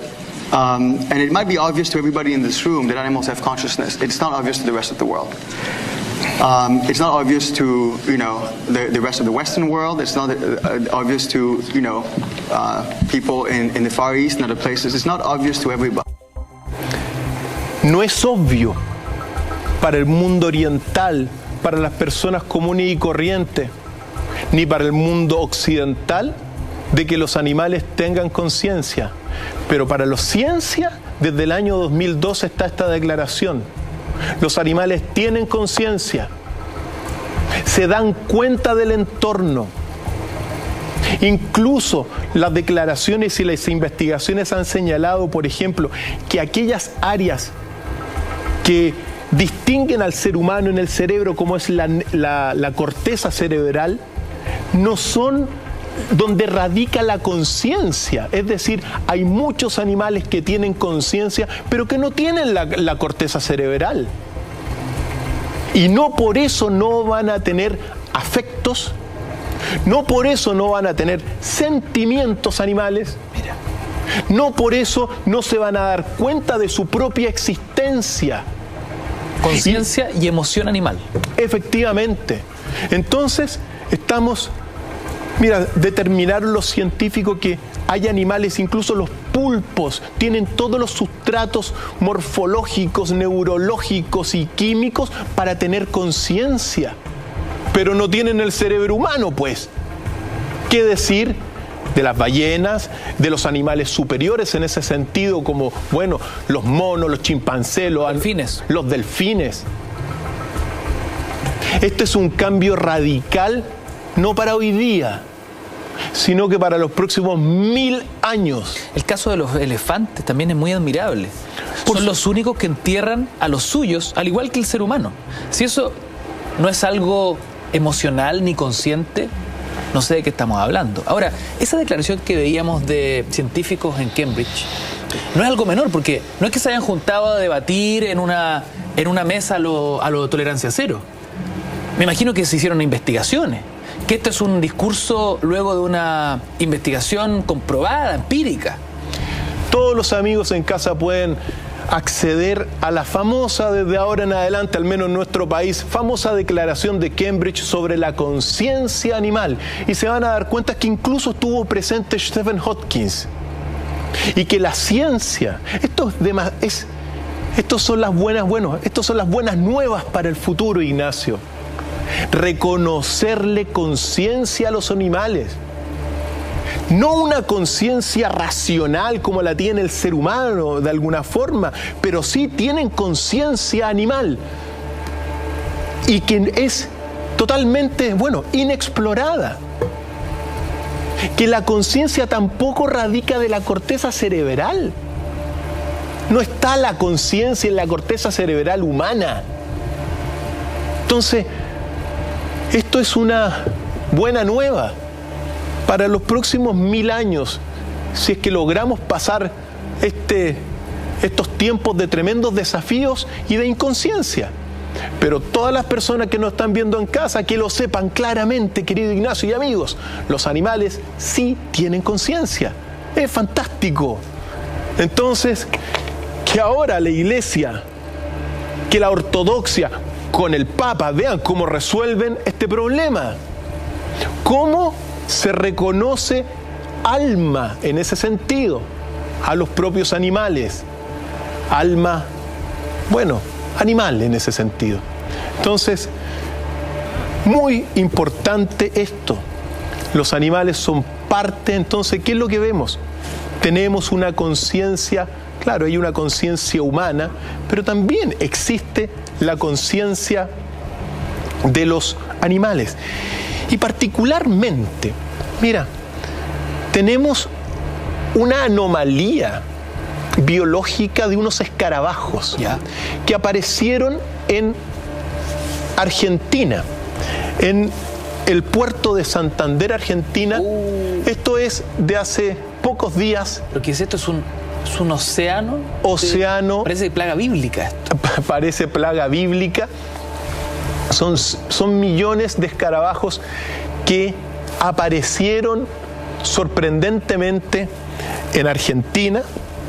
And it might be obvious to everybody in this room that animals have consciousness. It's not obvious to the rest of the world. It's not obvious to the rest of the Western world. It's not obvious to people in the Far East and other places. It's not obvious to everybody. No es obvio para el mundo oriental, para las personas comunes y corrientes, ni para el mundo occidental, de que los animales tengan conciencia. Pero para la ciencia, desde el año 2012 está esta declaración. Los animales tienen conciencia, se dan cuenta del entorno. Incluso las declaraciones y las investigaciones han señalado, por ejemplo, que aquellas áreas que distinguen al ser humano en el cerebro, como es la corteza cerebral, no son donde radica la conciencia. Es decir, hay muchos animales que tienen conciencia, pero que no tienen la corteza cerebral. Y no por eso no van a tener afectos, no por eso no van a tener sentimientos animales, no por eso no se van a dar cuenta de su propia existencia. Conciencia y emoción animal. Efectivamente. Entonces, determinaron los científicos que hay animales, incluso los pulpos, tienen todos los sustratos morfológicos, neurológicos y químicos para tener conciencia, pero no tienen el cerebro humano, pues. ¿Qué decir de las ballenas, de los animales superiores en ese sentido, como, los monos, los chimpancés, los delfines? Este es un cambio radical, no para hoy día, sino que para los próximos 1000 años. El caso de los elefantes también es muy admirable. Son los únicos que entierran a los suyos, al igual que el ser humano. Si eso no es algo emocional ni consciente, no sé de qué estamos hablando. Ahora, esa declaración que veíamos de científicos en Cambridge no es algo menor, porque no es que se hayan juntado a debatir en una mesa a lo tolerancia cero. Me imagino que se hicieron investigaciones, que esto es un discurso luego de una investigación comprobada, empírica. Todos los amigos en casa pueden acceder a la famosa, desde ahora en adelante, al menos en nuestro país, famosa declaración de Cambridge sobre la conciencia animal. Y se van a dar cuenta que incluso estuvo presente Stephen Hawking. Y que la ciencia, estos son las buenas nuevas para el futuro, Ignacio. Reconocerle conciencia a los animales. No una conciencia racional como la tiene el ser humano de alguna forma, pero sí tienen conciencia animal y que es totalmente, inexplorada. Que la conciencia tampoco radica de la corteza cerebral. No está la conciencia en la corteza cerebral humana. Entonces, esto es una buena nueva. para los próximos 1000 años, si es que logramos pasar estos tiempos de tremendos desafíos y de inconsciencia. Pero todas las personas que nos están viendo en casa, que lo sepan claramente, querido Ignacio y amigos, los animales sí tienen conciencia. Es fantástico. Entonces, que ahora la Iglesia, que la ortodoxia con el Papa, vean cómo resuelven este problema. Cómo se reconoce alma en ese sentido a los propios animales. Alma, bueno, animal en ese sentido. Entonces, muy importante esto. Los animales son parte, entonces, ¿qué es lo que vemos? Tenemos una conciencia, claro, hay una conciencia humana, pero también existe la conciencia de los animales. Y particularmente, mira, tenemos una anomalía biológica de unos escarabajos, ¿ya?, que aparecieron en Argentina, en el puerto de Santander, Argentina. Esto es de hace pocos días. ¿Lo que es esto? ¿Es un océano? Océano. Parece plaga bíblica esto. Parece plaga bíblica. Son millones de escarabajos que aparecieron sorprendentemente en Argentina,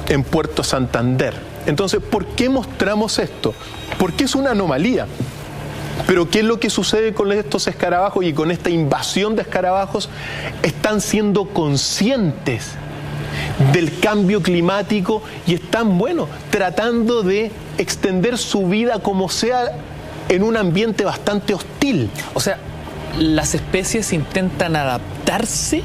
en Puerto Santander. Entonces, ¿por qué mostramos esto? Porque es una anomalía. Pero ¿qué es lo que sucede con estos escarabajos y con esta invasión de escarabajos? Están siendo conscientes del cambio climático y están, bueno, tratando de extender su vida como sea en un ambiente bastante hostil. O sea, las especies intentan adaptarse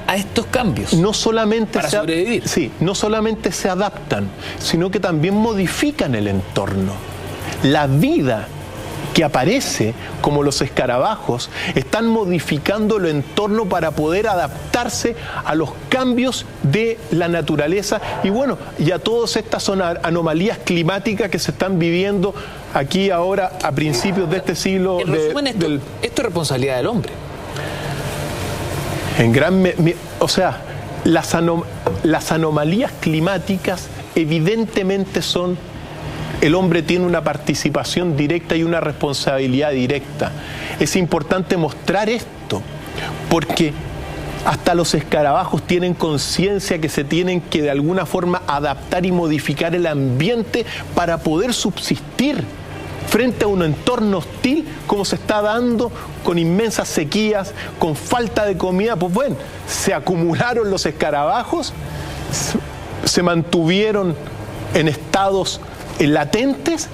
a estos cambios. No solamente para sobrevivir. Sí, no solamente se adaptan, sino que también modifican el entorno. La vida que aparece, como los escarabajos, están modificando el entorno para poder adaptarse a los cambios de la naturaleza y bueno, y a todas estas son anomalías climáticas que se están viviendo aquí ahora a principios de este siglo. En resumen, esto es responsabilidad del hombre. En gran o sea, las anomalías climáticas evidentemente son... El hombre tiene una participación directa y una responsabilidad directa. Es importante mostrar esto, porque hasta los escarabajos tienen conciencia que se tienen que de alguna forma adaptar y modificar el ambiente para poder subsistir frente a un entorno hostil como se está dando, con inmensas sequías, con falta de comida. Pues bueno, se acumularon los escarabajos, se mantuvieron en estados latentes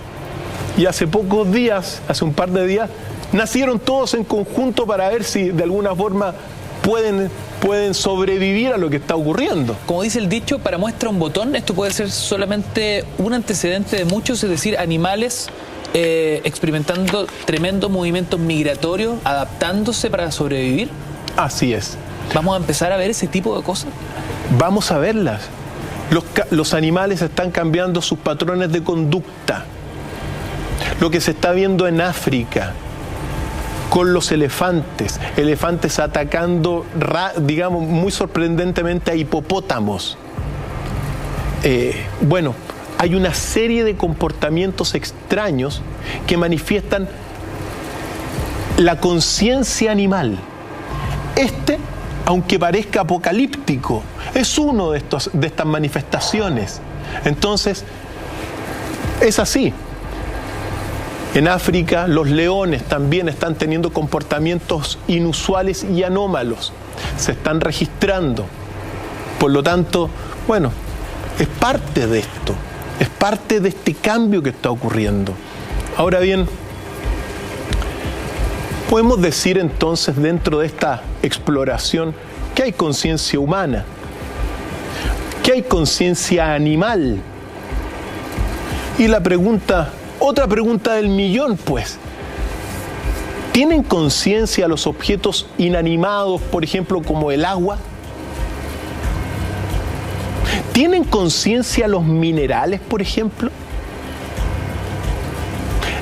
y hace pocos días, hace un par de días, nacieron todos en conjunto para ver si de alguna forma pueden sobrevivir a lo que está ocurriendo. Como dice el dicho, para muestra un botón, esto puede ser solamente un antecedente de muchos, es decir, animales experimentando tremendos movimientos migratorios, adaptándose para sobrevivir. Así es. ¿Vamos a empezar a ver ese tipo de cosas? Vamos a verlas. Los animales están cambiando sus patrones de conducta. Lo que se está viendo en África con los elefantes atacando, digamos, muy sorprendentemente a hipopótamos. Bueno, hay una serie de comportamientos extraños que manifiestan la conciencia animal. Aunque parezca apocalíptico, es uno de estas manifestaciones. Entonces, es así. En África, los leones también están teniendo comportamientos inusuales y anómalos. Se están registrando. Por lo tanto, bueno, es parte de esto. Es parte de este cambio que está ocurriendo. Ahora bien, podemos decir entonces dentro de esta exploración que hay conciencia humana, que hay conciencia animal. Y otra pregunta del millón, pues, ¿tienen conciencia los objetos inanimados, por ejemplo, como el agua? ¿Tienen conciencia los minerales, por ejemplo?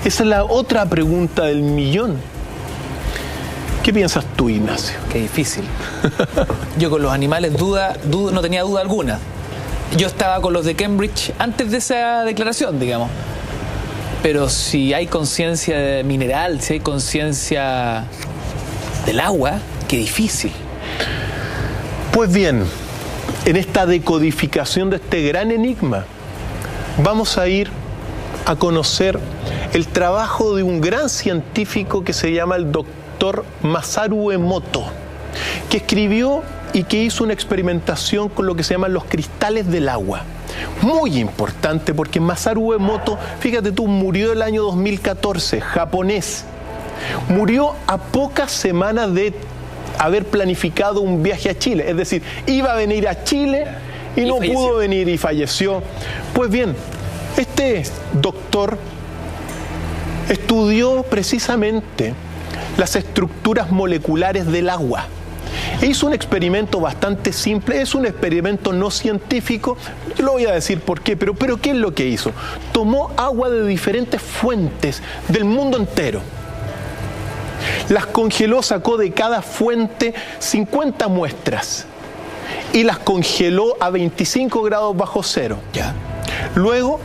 Esa es la otra pregunta del millón. ¿Qué piensas tú, Ignacio? Qué difícil. Yo con los animales no tenía duda alguna. Yo estaba con los de Cambridge antes de esa declaración, digamos. Pero si hay conciencia mineral, si hay conciencia del agua, qué difícil. Pues bien, en esta decodificación de este gran enigma, vamos a ir a conocer el trabajo de un gran científico que se llama el doctor Masaru Emoto, que escribió y que hizo una experimentación con lo que se llaman los cristales del agua. Muy importante porque Masaru Emoto, fíjate tú, murió el año 2014, japonés. Murió a pocas semanas de haber planificado un viaje a Chile. Es decir, iba a venir a Chile y no pudo venir y falleció. Pues bien, este doctor estudió precisamente las estructuras moleculares del agua. E hizo un experimento bastante simple, es un experimento no científico, yo lo voy a decir por qué, pero ¿qué es lo que hizo? Tomó agua de diferentes fuentes del mundo entero, las congeló, sacó de cada fuente 50 muestras y las congeló a 25 grados bajo cero. Ya. Luego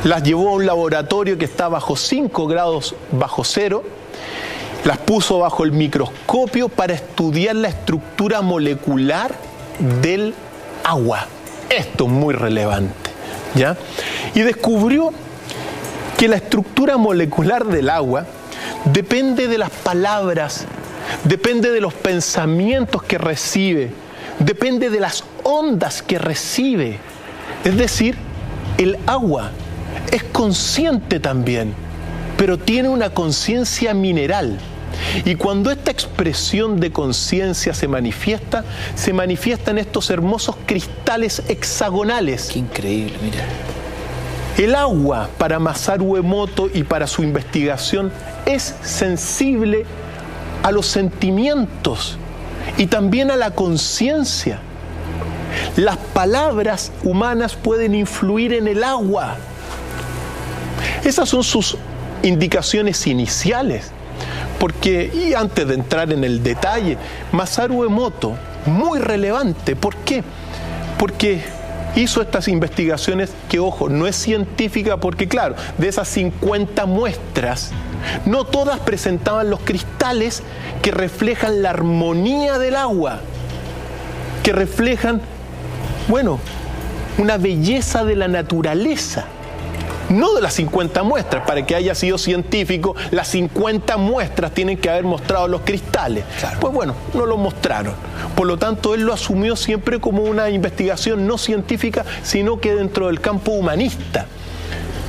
las llevó a un laboratorio que está bajo 5 grados bajo cero, las puso bajo el microscopio para estudiar la estructura molecular del agua. Esto es muy relevante, ¿ya? Y descubrió que la estructura molecular del agua depende de las palabras, depende de los pensamientos que recibe, depende de las ondas que recibe. Es decir, el agua es consciente también, pero tiene una conciencia mineral. Y cuando esta expresión de conciencia se manifiesta en estos hermosos cristales hexagonales. Qué increíble, mira. El agua, para Masaru Emoto y para su investigación, es sensible a los sentimientos y también a la conciencia. Las palabras humanas pueden influir en el agua. Esas son sus indicaciones iniciales, porque, y antes de entrar en el detalle, Masaru Emoto, muy relevante, ¿por qué? Porque hizo estas investigaciones que, ojo, no es científica, porque claro, de esas 50 muestras, no todas presentaban los cristales que reflejan la armonía del agua, que reflejan, bueno, una belleza de la naturaleza. No de las 50 muestras, para que haya sido científico, las 50 muestras tienen que haber mostrado los cristales. Claro. Pues bueno, no lo mostraron. Por lo tanto, él lo asumió siempre como una investigación no científica, sino que dentro del campo humanista,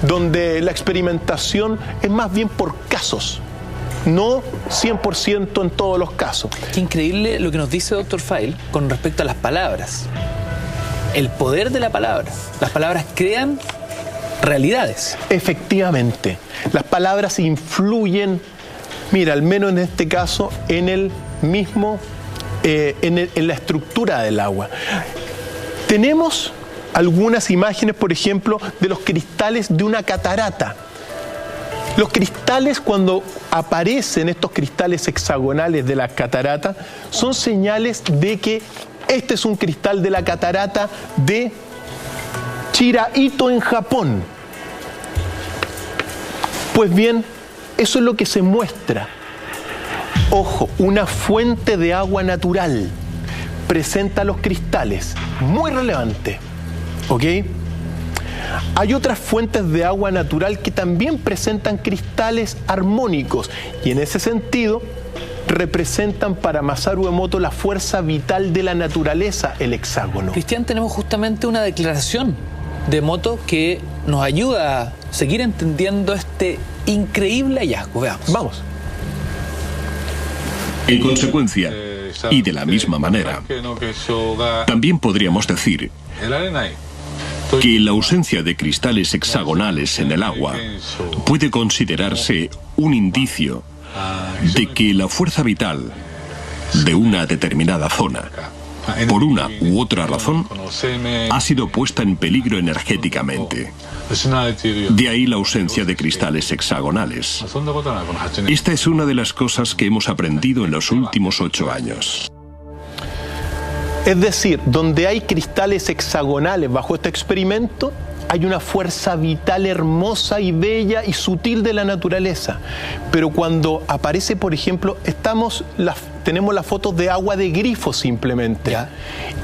donde la experimentación es más bien por casos, no 100% en todos los casos. Qué increíble lo que nos dice Dr. File con respecto a las palabras. El poder de la palabra. Las palabras crean realidades. Efectivamente, las palabras influyen, mira, al menos en este caso, en el mismo, en la estructura del agua. Tenemos algunas imágenes, por ejemplo, de los cristales de una catarata. Los cristales, cuando aparecen estos cristales hexagonales de la catarata, son señales de que este es un cristal de la catarata de Chiraito en Japón. Pues bien, eso es lo que se muestra. Ojo, una fuente de agua natural presenta los cristales, muy relevante, ¿ok? Hay otras fuentes de agua natural que también presentan cristales armónicos y en ese sentido representan para Masaru Emoto la fuerza vital de la naturaleza, el hexágono. Cristian, tenemos justamente una declaración de Emoto que nos ayuda a seguir entendiendo este increíble hallazgo. Veamos. Vamos. En consecuencia, y de la misma manera, también podríamos decir que la ausencia de cristales hexagonales en el agua puede considerarse un indicio de que la fuerza vital de una determinada zona por una u otra razón, ha sido puesta en peligro energéticamente. De ahí la ausencia de cristales hexagonales. Esta es una de las cosas que hemos aprendido en los últimos 8 años. Es decir, donde hay cristales hexagonales bajo este experimento, hay una fuerza vital hermosa y bella y sutil de la naturaleza. Pero cuando aparece, por ejemplo, tenemos las fotos de agua de grifo simplemente. ¿Ya?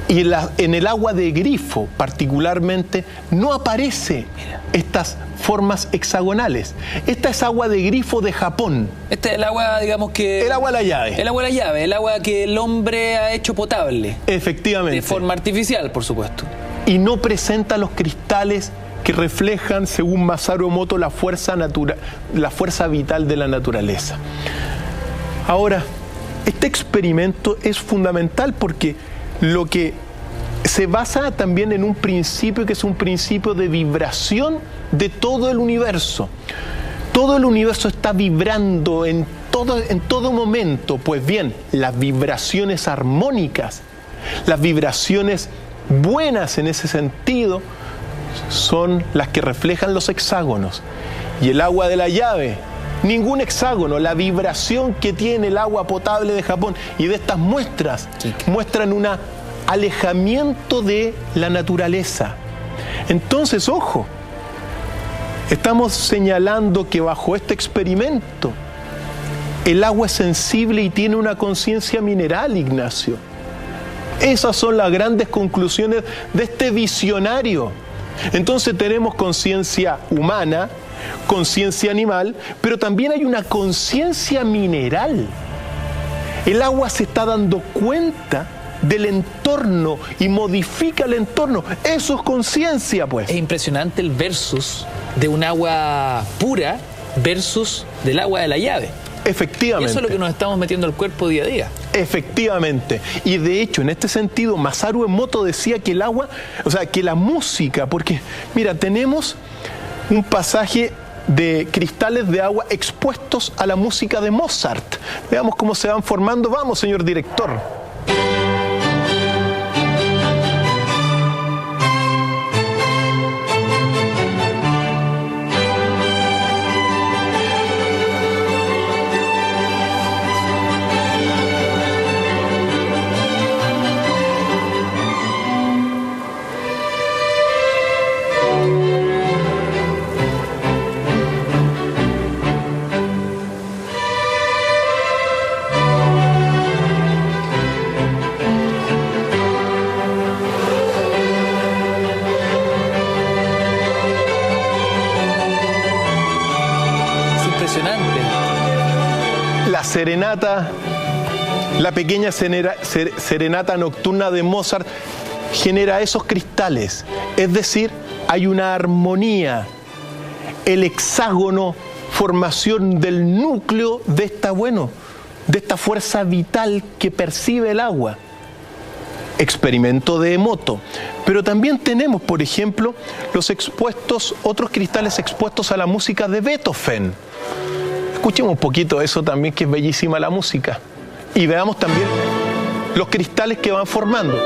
Y en el agua de grifo particularmente no aparece estas formas hexagonales. Esta es agua de grifo de Japón. Este es el agua, digamos que... El agua de la llave. El agua de la llave, el agua que el hombre ha hecho potable. Efectivamente. De forma artificial, por supuesto. Y no presenta los cristales que reflejan, según Masaru Emoto, la fuerza vital de la naturaleza. Ahora, este experimento es fundamental porque lo que se basa también en un principio que es un principio de vibración de todo el universo. Todo el universo está vibrando en todo momento. Pues bien, las vibraciones armónicas, las vibraciones buenas en ese sentido, son las que reflejan los hexágonos. Y el agua de la llave, ningún hexágono. La vibración que tiene el agua potable de Japón y de estas muestras muestran un alejamiento de la naturaleza. Entonces, ojo, estamos señalando que bajo este experimento el agua es sensible y tiene una conciencia mineral, Ignacio. Esas son las grandes conclusiones de este visionario. Entonces tenemos conciencia humana, conciencia animal, pero también hay una conciencia mineral. El agua se está dando cuenta del entorno y modifica el entorno. Eso es conciencia, pues. Es impresionante el versus de un agua pura versus del agua de la llave. Efectivamente. Y eso es lo que nos estamos metiendo al cuerpo día a día. Efectivamente. Y de hecho, en este sentido, Masaru Emoto decía que el agua, que la música, porque, mira, tenemos un pasaje de cristales de agua expuestos a la música de Mozart. Veamos cómo se van formando. Vamos, señor director. Serenata, la pequeña serenata nocturna de Mozart genera esos cristales, es decir, hay una armonía, el hexágono, formación del núcleo de esta fuerza vital que percibe el agua. Experimento de Emoto. Pero también tenemos, por ejemplo, otros cristales expuestos a la música de Beethoven. Escuchemos un poquito eso también, que es bellísima la música. Y veamos también los cristales que van formando.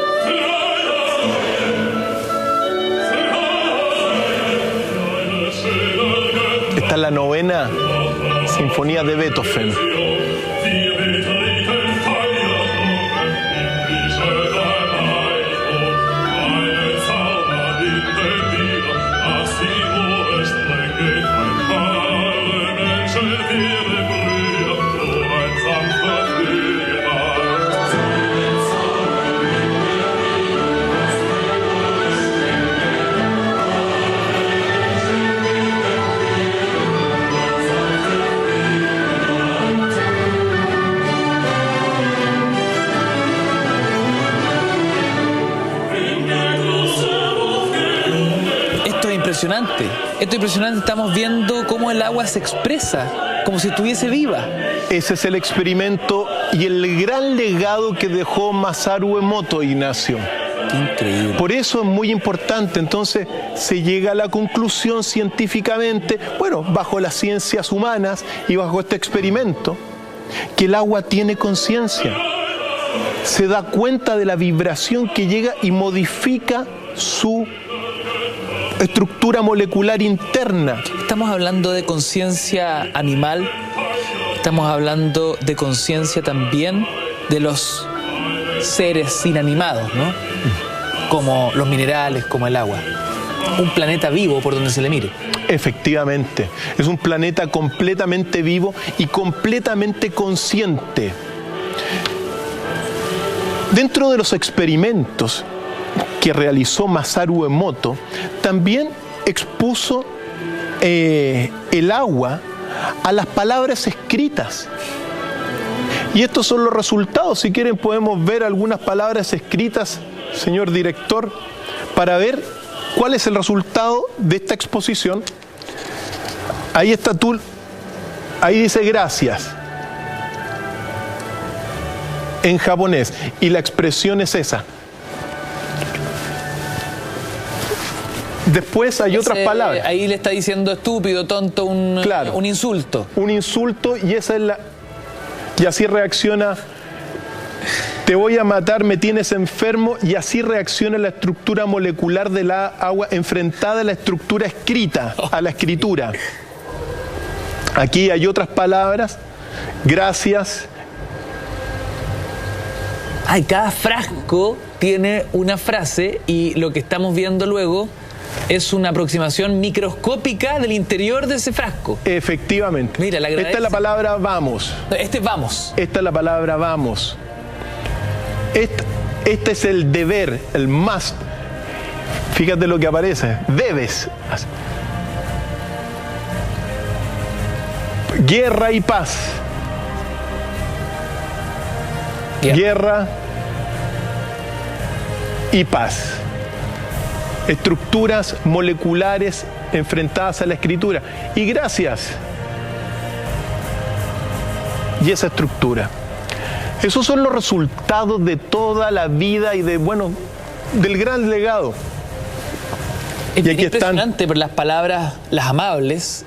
Esta es la 9ª sinfonía de Beethoven. Esto es impresionante, estamos viendo cómo el agua se expresa, como si estuviese viva. Ese es el experimento y el gran legado que dejó Masaru Emoto, Ignacio. Qué increíble. Por eso es muy importante, entonces se llega a la conclusión científicamente, bajo las ciencias humanas y bajo este experimento, que el agua tiene conciencia. se da cuenta de la vibración que llega y modifica su estructura molecular interna. Estamos hablando de conciencia animal, estamos hablando de conciencia también de los seres inanimados, ¿no? Como los minerales, como el agua. Un planeta vivo por donde se le mire. Efectivamente, es un planeta completamente vivo y completamente consciente. Dentro de los experimentos que realizó Masaru Emoto, también expuso el agua a las palabras escritas. Y estos son los resultados. Si quieren podemos ver algunas palabras escritas, señor director, para ver cuál es el resultado de esta exposición. Ahí está ahí dice gracias en japonés y la expresión es esa. Después hay otras palabras. Ahí le está diciendo estúpido, tonto, claro, un insulto. Un insulto y esa es y así reacciona: te voy a matar, me tienes enfermo, y así reacciona la estructura molecular de la agua enfrentada a la estructura escrita, a la escritura. Aquí hay otras palabras, gracias. Ay, cada frasco tiene una frase y lo que estamos viendo luego es una aproximación microscópica del interior de ese frasco. Efectivamente. Mira, esta es la palabra vamos. Este es vamos. Esta es la palabra vamos. Este es el deber, el must. Fíjate lo que aparece. Debes. Guerra y paz. Guerra y paz. Estructuras moleculares enfrentadas a la escritura. Y gracias. Y esa estructura. Esos son los resultados de toda la vida y del gran legado. Es impresionante, pero las palabras, las amables,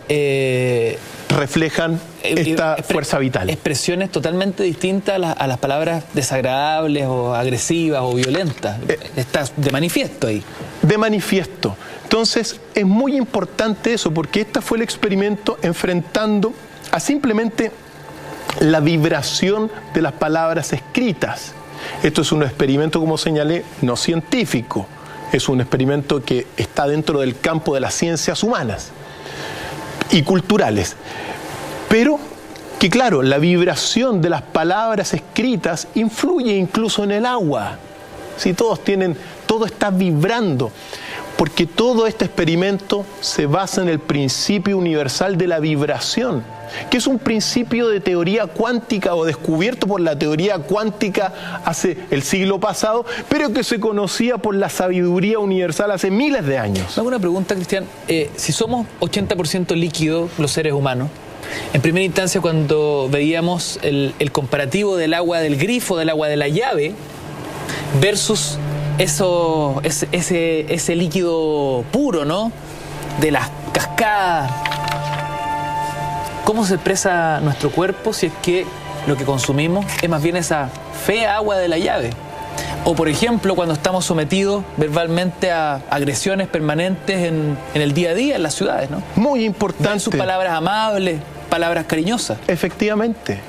reflejan esta fuerza vital. Expresiones totalmente distintas a las palabras desagradables o agresivas o violentas. Está de manifiesto ahí. De manifiesto. Entonces, es muy importante eso, porque este fue el experimento enfrentando a simplemente la vibración de las palabras escritas. Esto es un experimento, como señalé, no científico. Es un experimento que está dentro del campo de las ciencias humanas y culturales. Pero que, claro, la vibración de las palabras escritas influye incluso en el agua. Si todo está vibrando, porque todo este experimento se basa en el principio universal de la vibración, que es un principio de teoría cuántica o descubierto por la teoría cuántica hace el siglo pasado, pero que se conocía por la sabiduría universal hace miles de años. Me hago una pregunta, Cristian. Si somos 80% líquido los seres humanos, en primera instancia cuando veíamos el comparativo del agua del grifo, del agua de la llave, versus ese líquido puro, ¿no? De las cascadas. ¿Cómo se expresa nuestro cuerpo si es que lo que consumimos es más bien esa fea agua de la llave? O, por ejemplo, cuando estamos sometidos verbalmente a agresiones permanentes en el día a día en las ciudades, ¿no? Muy importante. Sus palabras amables, palabras cariñosas. Efectivamente.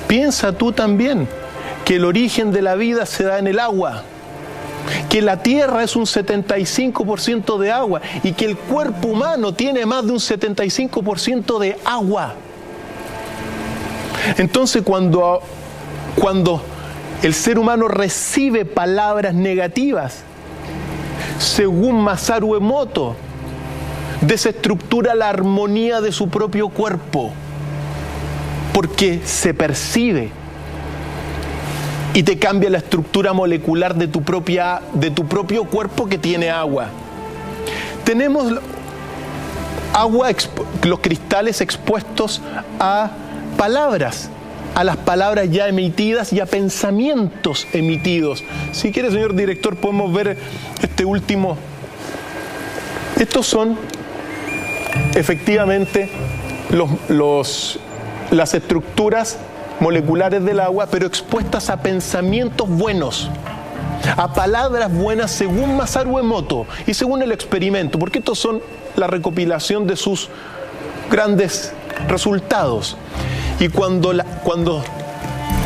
Piensa tú también que el origen de la vida se da en el agua, que la tierra es un 75% de agua y que el cuerpo humano tiene más de un 75% de agua. Entonces, cuando el ser humano recibe palabras negativas, según Masaru Emoto, desestructura la armonía de su propio cuerpo, porque se percibe y te cambia la estructura molecular de tu propio cuerpo que tiene agua. Tenemos agua, los cristales expuestos a palabras, a las palabras ya emitidas y a pensamientos emitidos. Si quiere, señor director, podemos ver este último. Estos son efectivamente las estructuras moleculares del agua, pero expuestas a pensamientos buenos, a palabras buenas según Masaru Emoto y según el experimento, porque estos son la recopilación de sus grandes resultados. Y cuando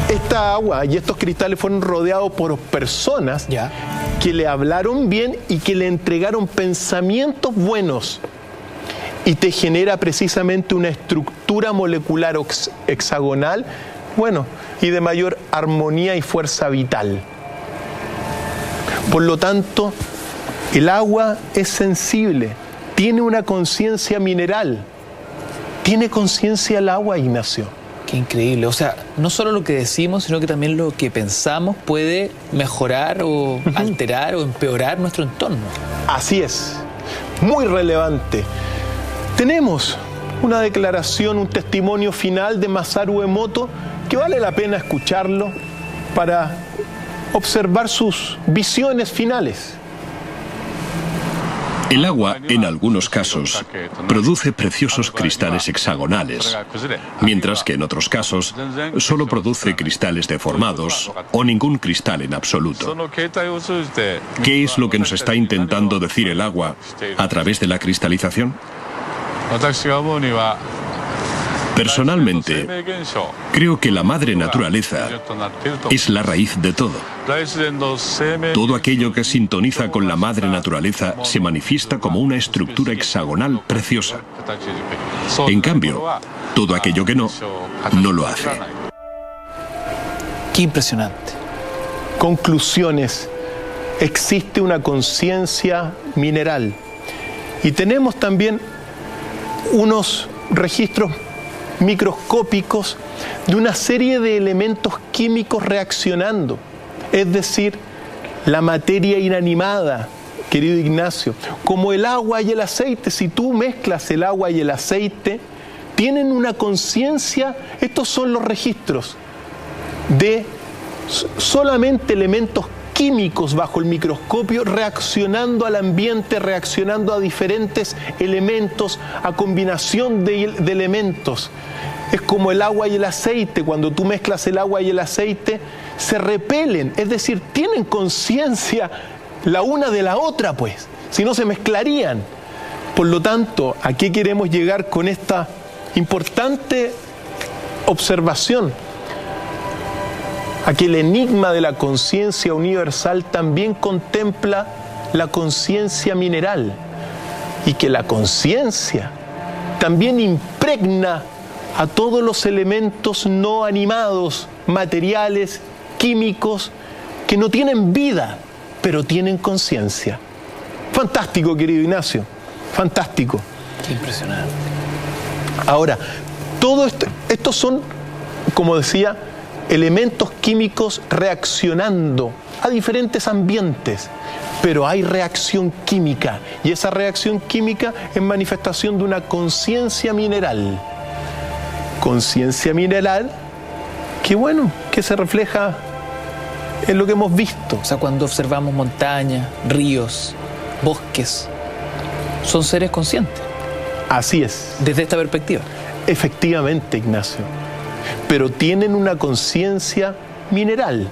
esta agua y estos cristales fueron rodeados por personas que le hablaron bien y que le entregaron pensamientos buenos, y te genera precisamente una estructura molecular hexagonal, bueno, y de mayor armonía y fuerza vital. Por lo tanto, el agua es sensible, tiene una conciencia mineral. ¿Tiene conciencia el agua, Ignacio? Qué increíble. O sea, no solo lo que decimos, sino que también lo que pensamos puede mejorar o alterar o empeorar nuestro entorno. Así es. Muy relevante. Tenemos una declaración, un testimonio final de Masaru Emoto que vale la pena escucharlo para observar sus visiones finales. El agua, en algunos casos, produce preciosos cristales hexagonales, mientras que en otros casos solo produce cristales deformados o ningún cristal en absoluto. ¿Qué es lo que nos está intentando decir el agua a través de la cristalización? Personalmente, creo que la madre naturaleza es la raíz de todo. Todo aquello que sintoniza con la madre naturaleza se manifiesta como una estructura hexagonal preciosa. En cambio, todo aquello que no lo hace. Qué impresionante. Conclusiones. Existe una conciencia mineral. Y tenemos también unos registros microscópicos de una serie de elementos químicos reaccionando, es decir, la materia inanimada, querido Ignacio, como el agua y el aceite. Si tú mezclas el agua y el aceite, tienen una conciencia. Estos son los registros de solamente elementos químicos bajo el microscopio reaccionando al ambiente, reaccionando a diferentes elementos, a combinación de elementos. Es como el agua y el aceite. Cuando tú mezclas el agua y el aceite, se repelen, es decir, tienen conciencia la una de la otra, pues, si no se mezclarían. Por lo tanto, ¿a qué queremos llegar con esta importante observación? A que el enigma de la conciencia universal también contempla la conciencia mineral y que la conciencia también impregna a todos los elementos no animados, materiales, químicos, que no tienen vida, pero tienen conciencia. Fantástico, querido Ignacio, fantástico. Qué impresionante. Ahora, todo estos son, como decía, elementos químicos reaccionando a diferentes ambientes, pero hay reacción química, y esa reacción química es manifestación de una conciencia mineral. Conciencia mineral que, bueno, que se refleja en lo que hemos visto. O sea, cuando observamos montañas, ríos, bosques, son seres conscientes. Así es. Desde esta perspectiva. Efectivamente, Ignacio. Pero tienen una conciencia mineral.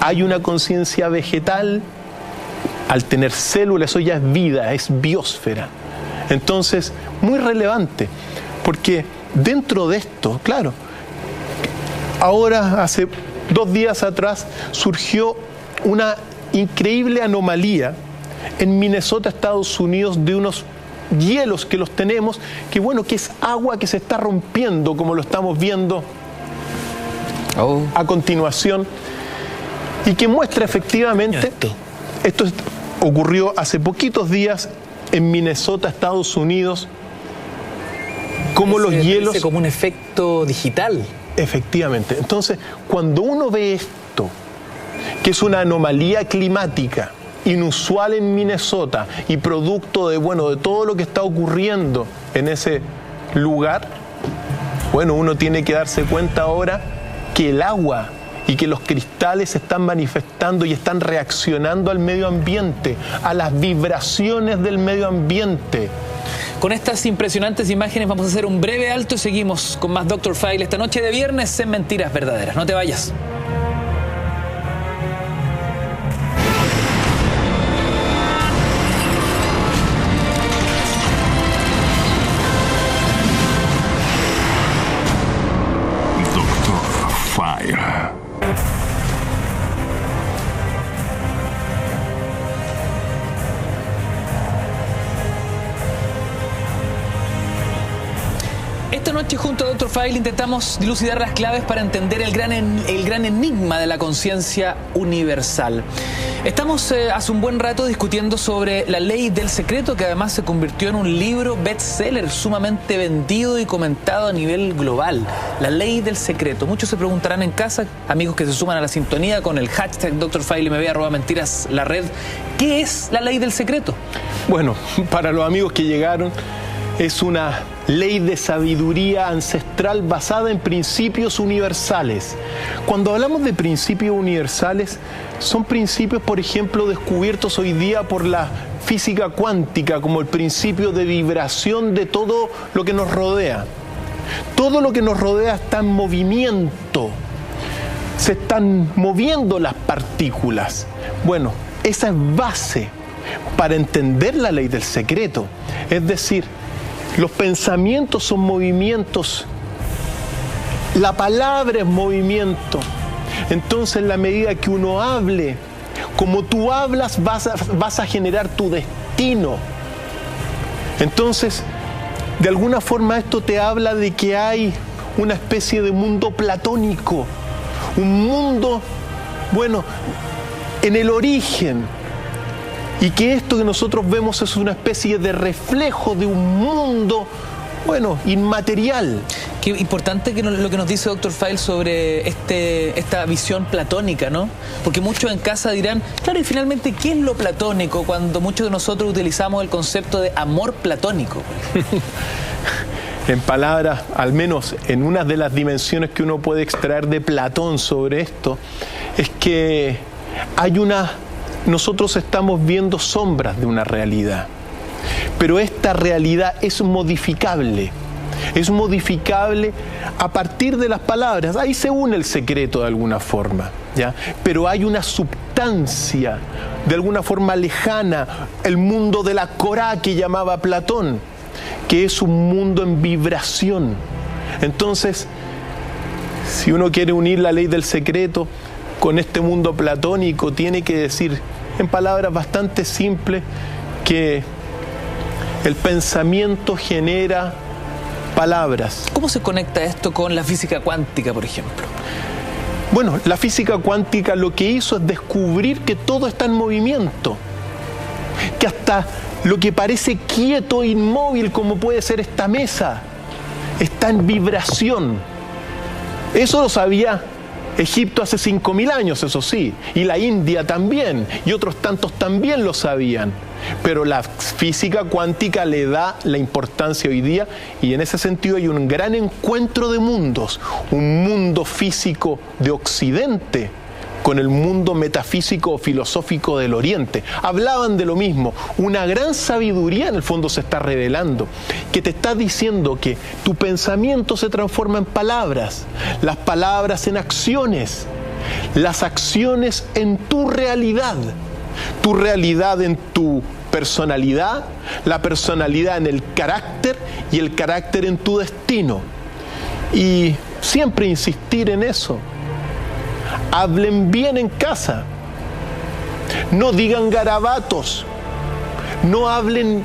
Hay una conciencia vegetal. Al tener células, eso ya es vida, es biosfera. Entonces, muy relevante, porque dentro de esto, claro, ahora hace 2 días atrás surgió una increíble anomalía en Minnesota, Estados Unidos, de unos hielos que los tenemos, que bueno, que es agua que se está rompiendo, como lo estamos viendo a continuación, y que muestra efectivamente, esto ocurrió hace poquitos días en Minnesota, Estados Unidos, como los hielos... Parece como un efecto digital. Efectivamente. Entonces, cuando uno ve esto, que es una anomalía climática inusual en Minnesota y producto de, bueno, de todo lo que está ocurriendo en ese lugar, bueno, uno tiene que darse cuenta ahora que el agua y que los cristales se están manifestando y están reaccionando al medio ambiente, a las vibraciones del medio ambiente. Con estas impresionantes imágenes vamos a hacer un breve alto y seguimos con más Dr. File esta noche de viernes en Mentiras Verdaderas. No te vayas. Dr. File. Esta noche junto a Dr. File intentamos dilucidar las claves para entender el gran enigma de la conciencia universal. Estamos hace un buen rato discutiendo sobre la ley del secreto, que además se convirtió en un libro bestseller sumamente vendido y comentado a nivel global. La ley del secreto. Muchos se preguntarán en casa, amigos que se suman a la sintonía con el hashtag DrFileMB @mentiras la red, ¿qué es la ley del secreto? Bueno, para los amigos que llegaron, es una ley de sabiduría ancestral basada en principios universales. Cuando hablamos de principios universales, son principios, por ejemplo, descubiertos hoy día por la física cuántica, como el principio de vibración de todo lo que nos rodea. Todo lo que nos rodea está en movimiento. Se están moviendo las partículas. Bueno, esa es base para entender la ley del secreto. Es decir, los pensamientos son movimientos, la palabra es movimiento. Entonces, en la medida que uno hable, como tú hablas, vas a generar tu destino. Entonces, de alguna forma esto te habla de que hay una especie de mundo platónico, un mundo, bueno, en el origen. Y que esto que nosotros vemos es una especie de reflejo de un mundo, bueno, inmaterial. Qué importante lo que nos dice Dr. File sobre esta visión platónica, ¿no? Porque muchos en casa dirán, claro, y finalmente, ¿qué es lo platónico? Cuando muchos de nosotros utilizamos el concepto de amor platónico. En palabras, al menos en una de las dimensiones que uno puede extraer de Platón sobre esto, es que nosotros estamos viendo sombras de una realidad, pero esta realidad es modificable a partir de las palabras. Ahí se une el secreto de alguna forma, ¿ya? Pero hay una substancia de alguna forma lejana, el mundo de la Corá que llamaba Platón, que es un mundo en vibración. Entonces, si uno quiere unir la ley del secreto con este mundo platónico, tiene que decir en palabras bastante simples que el pensamiento genera palabras. ¿Cómo se conecta esto con la física cuántica, por ejemplo? Bueno, la física cuántica lo que hizo es descubrir que todo está en movimiento, que hasta lo que parece quieto e inmóvil, como puede ser esta mesa, está en vibración. Eso lo sabía Egipto hace 5.000 años, eso sí, y la India también, y otros tantos también lo sabían. Pero la física cuántica le da la importancia hoy día, y en ese sentido hay un gran encuentro de mundos, un mundo físico de Occidente con el mundo metafísico o filosófico del Oriente. Hablaban de lo mismo. Una gran sabiduría en el fondo se está revelando, que te está diciendo que tu pensamiento se transforma en palabras, las palabras en acciones, las acciones en tu realidad en tu personalidad, la personalidad en el carácter y el carácter en tu destino. Y siempre insistir en eso. Hablen bien en casa, no digan garabatos, no hablen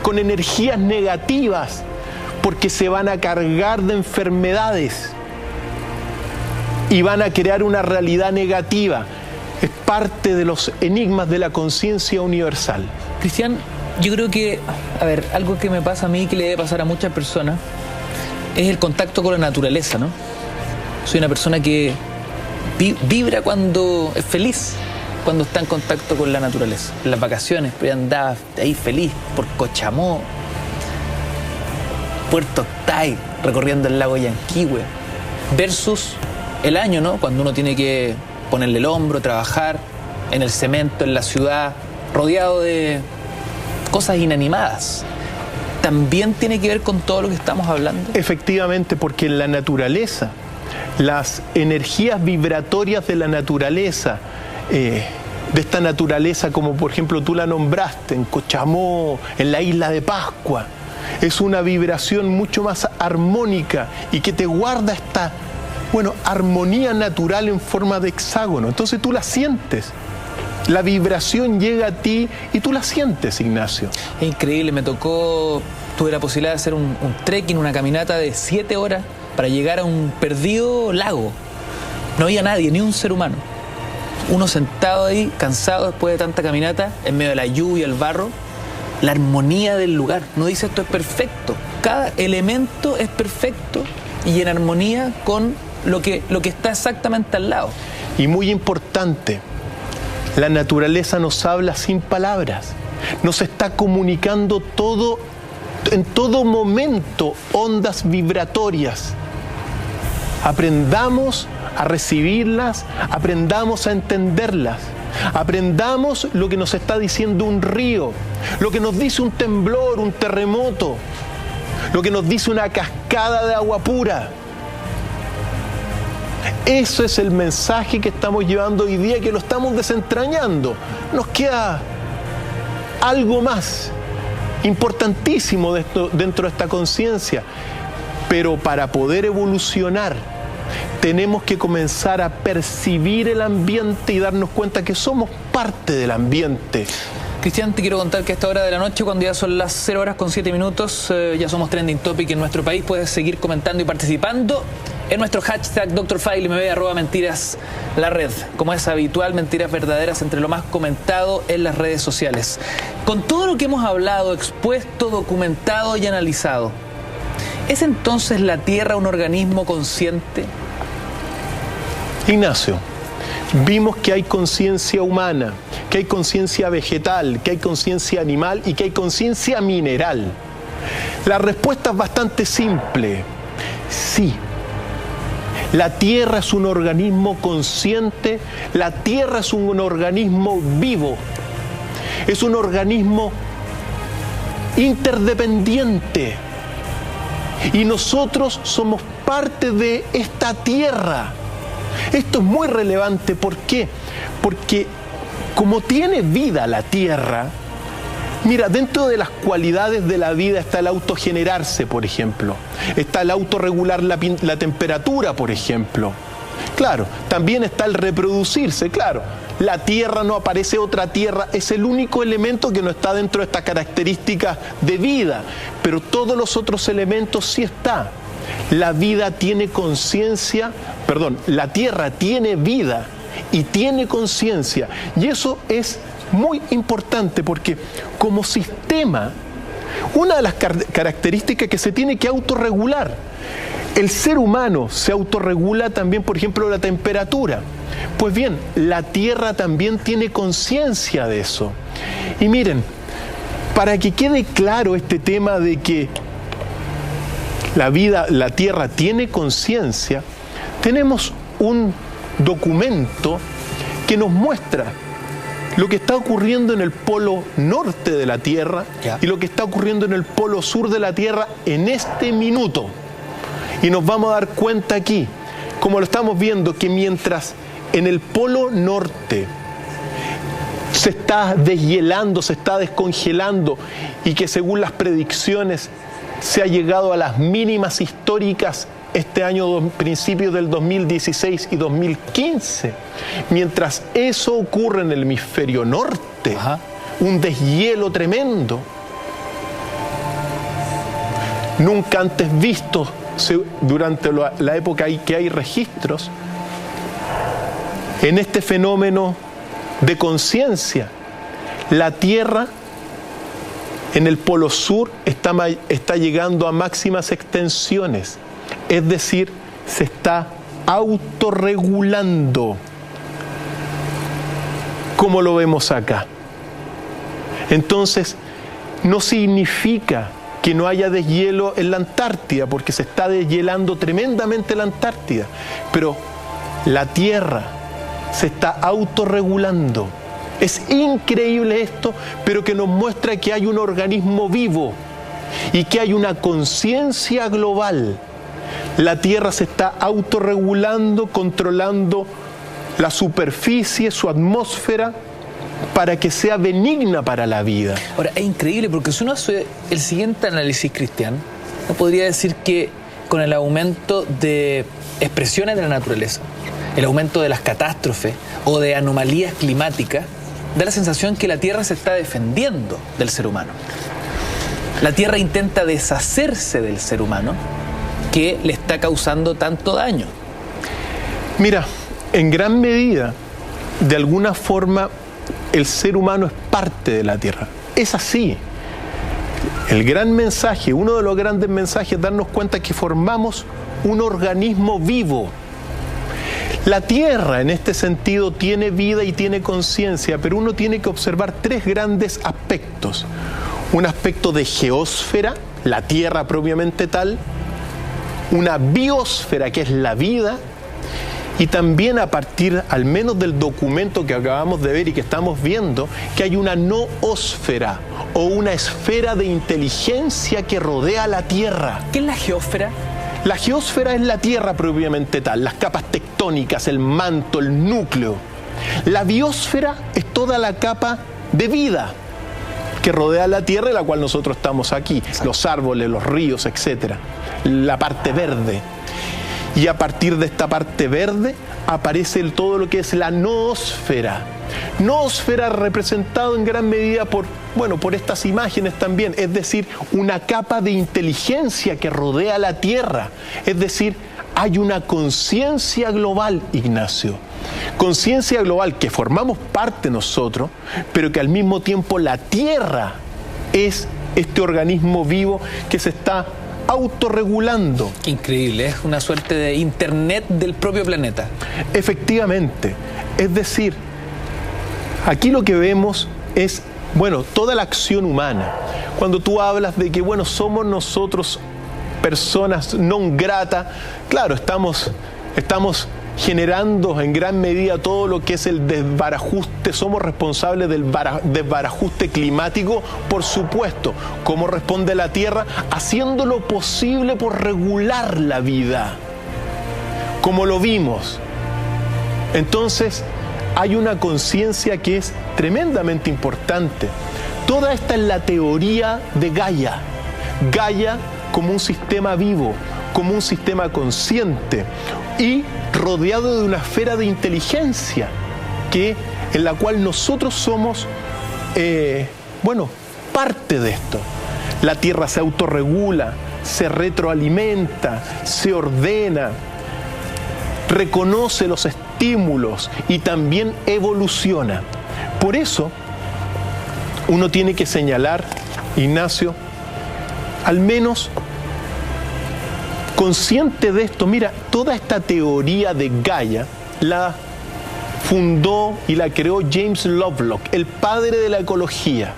con energías negativas, porque se van a cargar de enfermedades y van a crear una realidad negativa. Es parte de los enigmas de la conciencia universal. Cristian, yo creo que, algo que me pasa a mí y que le debe pasar a muchas personas es el contacto con la naturaleza, ¿no? Soy una persona que vibra cuando es feliz, cuando está en contacto con la naturaleza. En las vacaciones, pero andaba ahí feliz por Cochamó, Puerto Octay, recorriendo el lago Yanquihue, versus el año, ¿no? Cuando uno tiene que ponerle el hombro, trabajar en el cemento, en la ciudad, rodeado de cosas inanimadas. también tiene que ver con todo lo que estamos hablando. Efectivamente, porque en la naturaleza, las energías vibratorias de la naturaleza, de esta naturaleza como por ejemplo tú la nombraste, en Cochamó, en la isla de Pascua, es una vibración mucho más armónica y que te guarda esta, armonía natural en forma de hexágono. Entonces tú la sientes. La vibración llega a ti y tú la sientes, Ignacio. Es increíble, tuve la posibilidad de hacer un trekking, una caminata de 7 horas para llegar a un perdido lago. No había nadie, ni un ser humano. Uno sentado ahí, cansado después de tanta caminata, en medio de la lluvia, el barro, la armonía del lugar. Uno dice, esto es perfecto. Cada elemento es perfecto y en armonía con lo que está exactamente al lado. Y muy importante, la naturaleza nos habla sin palabras, nos está comunicando todo, en todo momento, ondas vibratorias. Aprendamos a recibirlas, aprendamos a entenderlas, aprendamos lo que nos está diciendo un río, lo que nos dice un temblor, un terremoto, lo que nos dice una cascada de agua pura. Eso es el mensaje que estamos llevando hoy día, que lo estamos desentrañando. Nos queda algo más importantísimo dentro de esta conciencia. Pero para poder evolucionar, tenemos que comenzar a percibir el ambiente y darnos cuenta que somos parte del ambiente. Cristian, te quiero contar que a esta hora de la noche, cuando ya son las 0 horas con 7 minutos, ya somos Trending Topic en nuestro país. Puedes seguir comentando y participando en nuestro hashtag DrFileMB, @mentiras la red. Como es habitual, mentiras verdaderas entre lo más comentado en las redes sociales. Con todo lo que hemos hablado, expuesto, documentado y analizado, ¿es entonces la Tierra un organismo consciente? Ignacio, vimos que hay conciencia humana, que hay conciencia vegetal, que hay conciencia animal y que hay conciencia mineral. La respuesta es bastante simple. Sí. La Tierra es un organismo consciente, la Tierra es un organismo vivo, es un organismo interdependiente y nosotros somos parte de esta Tierra. Esto es muy relevante, ¿por qué? Porque como tiene vida la Tierra, mira, dentro de las cualidades de la vida está el autogenerarse, por ejemplo. Está el autorregular la temperatura, por ejemplo. Claro, también está el reproducirse, claro. La Tierra, no aparece otra Tierra, es el único elemento que no está dentro de estas características de vida. Pero todos los otros elementos sí están. La vida tiene conciencia, la Tierra tiene vida y tiene conciencia. Y eso es muy importante porque como sistema, una de las características que se tiene que autorregular, el ser humano se autorregula también, por ejemplo, la temperatura. Pues bien, la Tierra también tiene conciencia de eso. Y miren, para que quede claro este tema de que la Tierra tiene conciencia, tenemos un documento que nos muestra lo que está ocurriendo en el polo norte de la Tierra y lo que está ocurriendo en el polo sur de la Tierra en este minuto. Y nos vamos a dar cuenta aquí, como lo estamos viendo, que mientras en el polo norte se está deshielando, se está descongelando y que según las predicciones se ha llegado a las mínimas históricas este año, principios del 2016 y 2015. Mientras eso ocurre en el hemisferio norte, un deshielo tremendo, nunca antes visto durante la época que hay registros, en este fenómeno de conciencia, la Tierra en el polo sur está llegando a máximas extensiones. Es decir, se está autorregulando, como lo vemos acá. Entonces, no significa que no haya deshielo en la Antártida, porque se está deshielando tremendamente la Antártida, pero la Tierra se está autorregulando. Es increíble esto, pero que nos muestra que hay un organismo vivo y que hay una conciencia global. La Tierra se está autorregulando, controlando la superficie, su atmósfera, para que sea benigna para la vida. Ahora, es increíble porque si uno hace el siguiente análisis, Cristian, uno podría decir que con el aumento de expresiones de la naturaleza, el aumento de las catástrofes o de anomalías climáticas, da la sensación que la Tierra se está defendiendo del ser humano. La Tierra intenta deshacerse del ser humano que le está causando tanto daño. Mira, en gran medida, de alguna forma, el ser humano es parte de la Tierra. Es así. El gran mensaje, uno de los grandes mensajes es darnos cuenta que formamos un organismo vivo. La Tierra, en este sentido, tiene vida y tiene conciencia, pero uno tiene que observar tres grandes aspectos. Un aspecto de geósfera, la Tierra propiamente tal, una biosfera, que es la vida, y también a partir, al menos del documento que acabamos de ver y que estamos viendo, que hay una noósfera o una esfera de inteligencia que rodea la Tierra. ¿Qué es la geósfera? La geósfera es la Tierra propiamente tal, las capas tectónicas, el manto, el núcleo. La biosfera es toda la capa de vida que rodea la Tierra, en la cual nosotros estamos aquí, los árboles, los ríos, etcétera, la parte verde. Y a partir de esta parte verde aparece todo lo que es la noósfera. Noósfera representado en gran medida por estas imágenes también, es decir, una capa de inteligencia que rodea la Tierra. Es decir, hay una conciencia global, Ignacio. Conciencia global que formamos parte nosotros, pero que al mismo tiempo la Tierra es este organismo vivo que se está autorregulando. Qué increíble, es una suerte de internet del propio planeta. Efectivamente, es decir, aquí lo que vemos es, toda la acción humana. Cuando tú hablas de que, somos nosotros personas non grata, claro, estamos generando en gran medida todo lo que es el desbarajuste, somos responsables del desbarajuste climático, por supuesto. ¿Cómo responde la Tierra? Haciendo lo posible por regular la vida, como lo vimos. Entonces, hay una conciencia que es tremendamente importante. Toda esta es la teoría de Gaia. Gaia como un sistema vivo, como un sistema consciente y rodeado de una esfera de inteligencia en la cual nosotros somos, parte de esto. La Tierra se autorregula, se retroalimenta, se ordena, reconoce los estímulos y también evoluciona. Por eso, uno tiene que señalar, Ignacio, al menos consciente de esto, mira, toda esta teoría de Gaia la fundó y la creó James Lovelock, el padre de la ecología,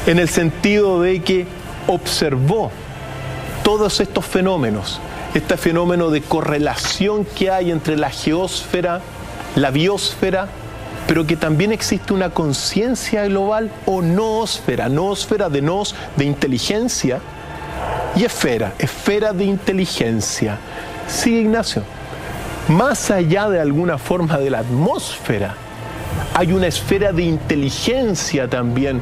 en el sentido de que observó todos estos fenómenos, este fenómeno de correlación que hay entre la geósfera, la biosfera, pero que también existe una conciencia global o noósfera, noósfera de nos, de inteligencia, y esfera de inteligencia. Sí, Ignacio, más allá de alguna forma de la atmósfera, hay una esfera de inteligencia también,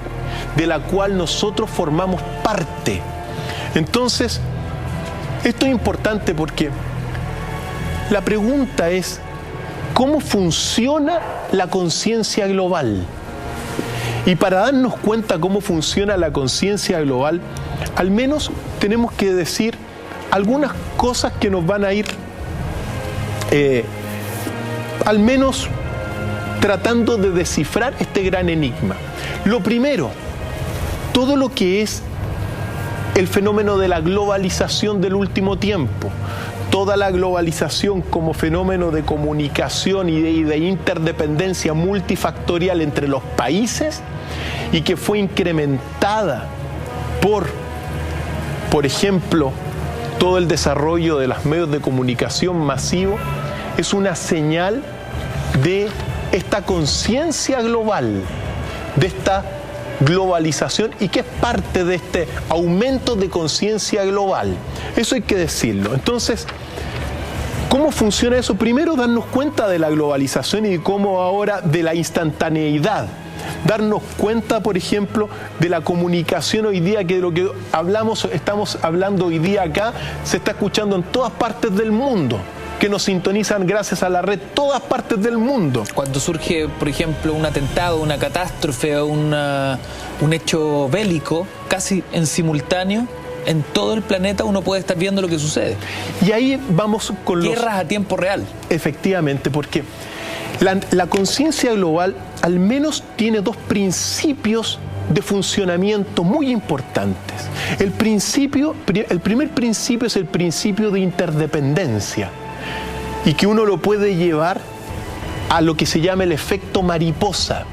de la cual nosotros formamos parte. Entonces, esto es importante porque la pregunta es, ¿cómo funciona la conciencia global? Y para darnos cuenta cómo funciona la conciencia global, al menos tenemos que decir algunas cosas que nos van a ir, al menos tratando de descifrar este gran enigma. Lo primero, todo lo que es el fenómeno de la globalización del último tiempo, toda la globalización como fenómeno de comunicación y de interdependencia multifactorial entre los países y que fue incrementada por ejemplo, todo el desarrollo de los medios de comunicación masivo, es una señal de esta conciencia global, de esta globalización y que es parte de este aumento de conciencia global. Eso hay que decirlo. Entonces, ¿cómo funciona eso? Primero, darnos cuenta de la globalización y de cómo ahora de la instantaneidad. Darnos cuenta, por ejemplo, de la comunicación hoy día, que de lo que estamos hablando hoy día acá, se está escuchando en todas partes del mundo, que nos sintonizan gracias a la red todas partes del mundo. Cuando surge, por ejemplo, un atentado, una catástrofe o un hecho bélico, casi en simultáneo, en todo el planeta uno puede estar viendo lo que sucede. Y ahí vamos con guerras a tiempo real. Efectivamente, porque la conciencia global al menos tiene dos principios de funcionamiento muy importantes. El primer principio es el principio de interdependencia, y que uno lo puede llevar a lo que se llama el efecto mariposa.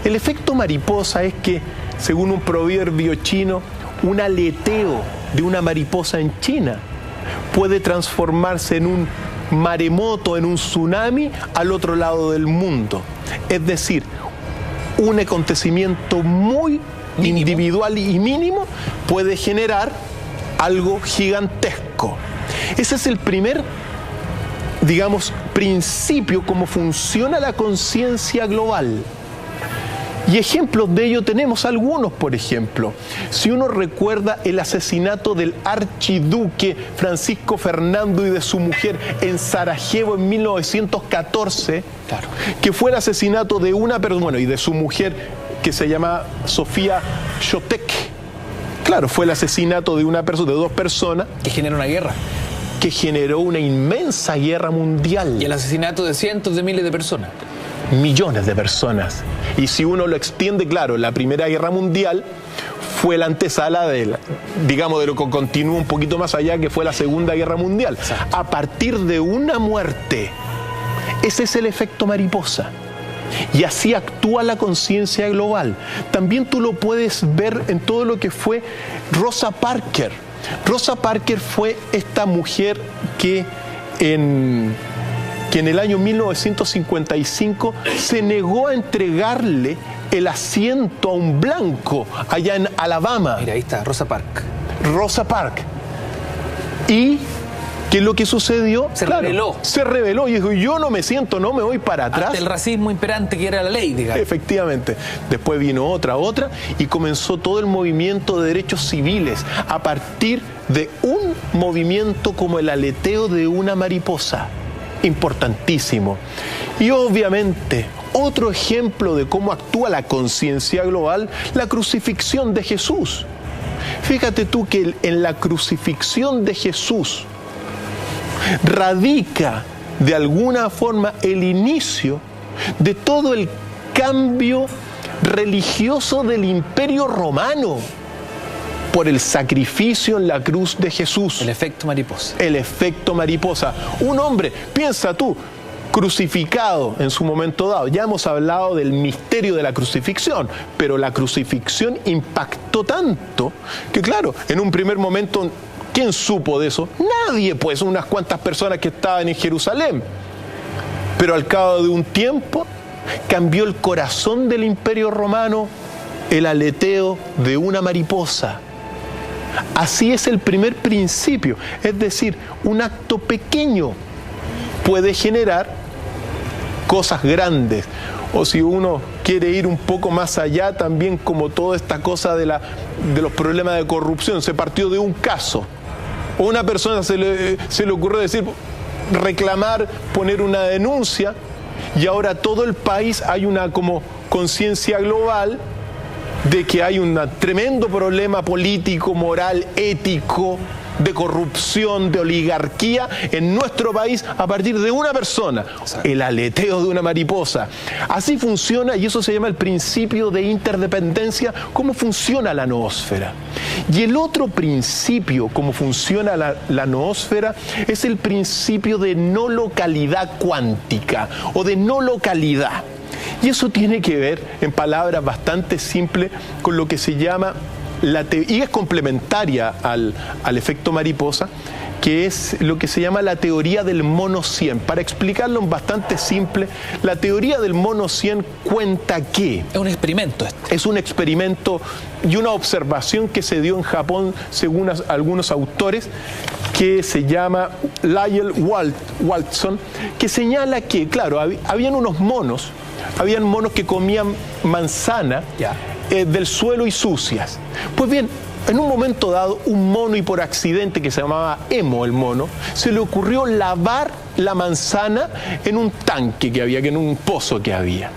El efecto mariposa es que, según un proverbio chino, un aleteo de una mariposa en China puede transformarse en un maremoto, en un tsunami al otro lado del mundo. Es decir, un acontecimiento muy individual y mínimo puede generar algo gigantesco. Ese es el primer, digamos, principio, cómo funciona la conciencia global. Y ejemplos de ello tenemos algunos, por ejemplo. Si uno recuerda el asesinato del archiduque Francisco Fernando y de su mujer en Sarajevo en 1914, claro, que fue el asesinato de una persona, bueno, y de su mujer, que se llama Sofía Chotek. Claro, fue el asesinato de una persona, de dos personas. Que generó una guerra. Que generó una inmensa guerra mundial. Y el asesinato de cientos de miles de personas. Millones de personas. Y si uno lo extiende, claro, la Primera Guerra Mundial fue la antesala de lo que continúa un poquito más allá, que fue la Segunda Guerra Mundial. Exacto. A partir de una muerte. Ese es el efecto mariposa. Y así actúa la conciencia global. También tú lo puedes ver en todo lo que fue Rosa Parks. Rosa Parks fue esta mujer que en el año 1955 se negó a entregarle el asiento a un blanco allá en Alabama. Mira, ahí está, Rosa Parks. Rosa Parks. ¿Y qué es lo que sucedió? Se rebeló. Se rebeló y dijo, yo no me siento, no me voy para atrás. Ante el racismo imperante que era la ley, digamos. Efectivamente. Después vino otra, y comenzó todo el movimiento de derechos civiles a partir de un movimiento como el aleteo de una mariposa. Importantísimo. Y obviamente, otro ejemplo de cómo actúa la conciencia global, la crucifixión de Jesús. Fíjate tú que en la crucifixión de Jesús radica de alguna forma el inicio de todo el cambio religioso del Imperio Romano por el sacrificio en la cruz de Jesús. El efecto mariposa. El efecto mariposa. Un hombre, piensa tú, crucificado en su momento dado. Ya hemos hablado del misterio de la crucifixión, pero la crucifixión impactó tanto que, claro, en un primer momento, ¿quién supo de eso? Nadie, pues, unas cuantas personas que estaban en Jerusalén. Pero al cabo de un tiempo, cambió el corazón del Imperio Romano, el aleteo de una mariposa. Así es el primer principio, es decir, un acto pequeño puede generar cosas grandes. O si uno quiere ir un poco más allá, también como toda esta cosa de los problemas de corrupción, se partió de un caso. O una persona se le ocurrió decir, reclamar, poner una denuncia, y ahora todo el país hay una como conciencia global de que hay un tremendo problema político, moral, ético, de corrupción, de oligarquía en nuestro país a partir de una persona, el aleteo de una mariposa. Así funciona, y eso se llama el principio de interdependencia, cómo funciona la noósfera. Y el otro principio, cómo funciona la noósfera, es el principio de no localidad cuántica o de no localidad. Y eso tiene que ver, en palabras bastante simples, con lo que se llama y es complementaria al efecto mariposa, que es lo que se llama la teoría del mono 100. Para explicarlo en bastante simple, la teoría del mono 100 cuenta que... Es un experimento. Es un experimento y una observación que se dio en Japón, según algunos autores, que se llama Lyell Walton, que señala que, claro, habían unos monos, habían monos que comían manzana del suelo y sucias. Pues bien, en un momento dado, un mono, y por accidente, que se llamaba Emo el mono, se le ocurrió lavar la manzana en un tanque que había, en un pozo que había.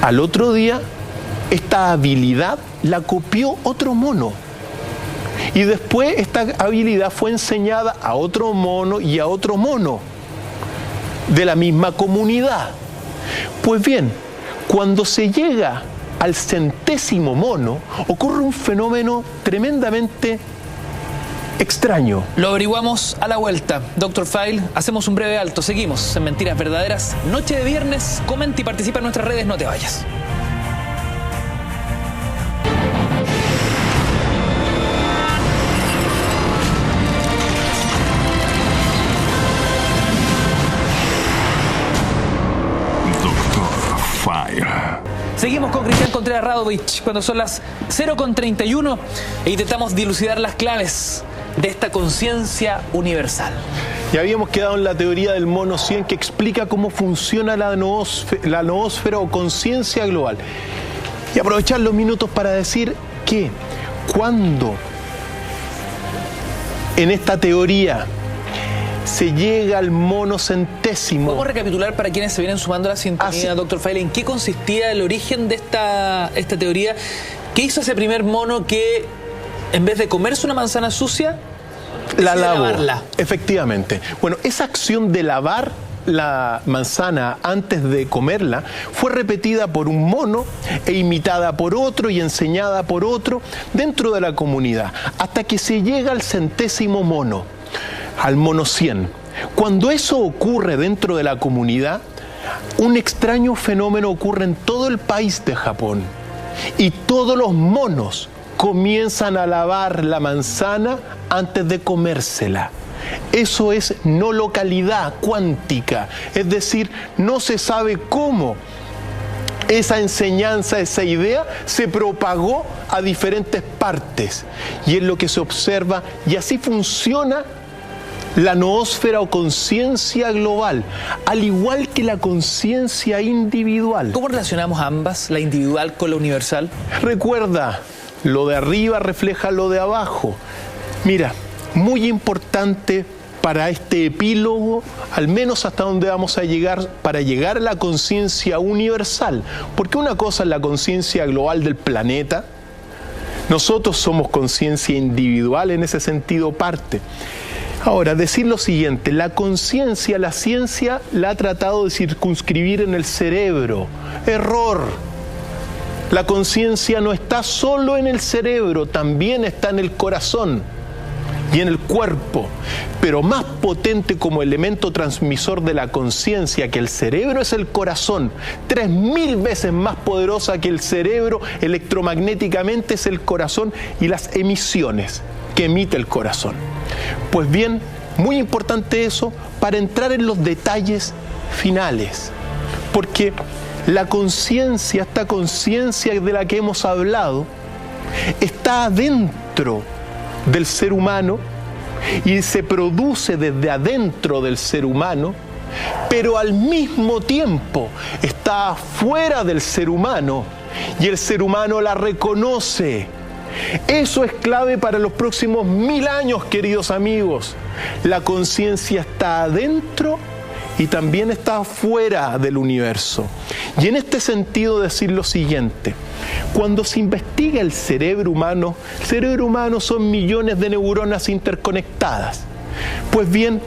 Al otro día, esta habilidad la copió otro mono. Y después esta habilidad fue enseñada a otro mono y a otro mono de la misma comunidad. Pues bien, cuando se llega al 100º mono, ocurre un fenómeno tremendamente extraño. Lo averiguamos a la vuelta. Dr. File, hacemos un breve alto. Seguimos en Mentiras Verdaderas. Noche de viernes. Comenta y participa en nuestras redes. No te vayas. Seguimos con Cristian Contreras Radovich cuando son las 0:31 e intentamos dilucidar las claves de esta conciencia universal. Ya habíamos quedado en la teoría del mono 100, que explica cómo funciona la noósfera o conciencia global. Y aprovechar los minutos para decir que cuando en esta teoría se llega al monocentésimo. ¿Podemos recapitular para quienes se vienen sumando a la sintonía, Dr. File, en qué consistía el origen de esta teoría? ¿Qué hizo ese primer mono que, en vez de comerse una manzana sucia, la lavó? Lavarla? Efectivamente. Bueno, esa acción de lavar la manzana antes de comerla fue repetida por un mono e imitada por otro y enseñada por otro dentro de la comunidad, hasta que se llega al 100º mono, al mono 100. Cuando eso ocurre dentro de la comunidad, un extraño fenómeno ocurre en todo el país de Japón y todos los monos comienzan a lavar la manzana antes de comérsela. Eso es no localidad cuántica, es decir, no se sabe cómo esa enseñanza, esa idea se propagó a diferentes partes y es lo que se observa, y así funciona la noósfera o conciencia global, al igual que la conciencia individual. ¿Cómo relacionamos ambas, la individual con la universal? Recuerda, lo de arriba refleja lo de abajo. Mira, muy importante para este epílogo, al menos hasta donde vamos a llegar, para llegar a la conciencia universal, porque una cosa es la conciencia global del planeta, nosotros somos conciencia individual, en ese sentido parte. Ahora, decir lo siguiente, la conciencia, la ciencia la ha tratado de circunscribir en el cerebro. Error. La conciencia no está solo en el cerebro, también está en el corazón y en el cuerpo. Pero más potente como elemento transmisor de la conciencia que el cerebro es el corazón. 3000 veces más poderosa que el cerebro electromagnéticamente es el corazón y las emisiones que emite el corazón. Pues bien, muy importante eso para entrar en los detalles finales, porque la conciencia, esta conciencia de la que hemos hablado, está adentro del ser humano y se produce desde adentro del ser humano, pero al mismo tiempo está afuera del ser humano y el ser humano la reconoce. Eso es clave para los próximos 1000 años, queridos amigos. La conciencia está adentro y también está afuera del universo. Y en este sentido decir lo siguiente: cuando se investiga el cerebro humano son millones de neuronas interconectadas. Pues bien,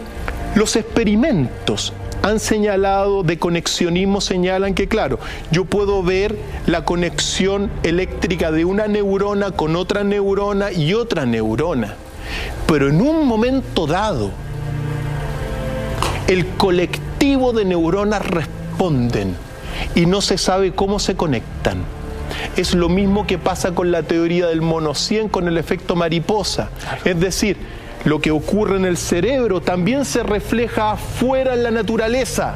los experimentos han señalado de conexionismo, señalan que, claro, yo puedo ver la conexión eléctrica de una neurona con otra neurona y otra neurona. Pero en un momento dado, el colectivo de neuronas responden y no se sabe cómo se conectan. Es lo mismo que pasa con la teoría del mono 100, con el efecto mariposa. Es decir, lo que ocurre en el cerebro también se refleja afuera en la naturaleza.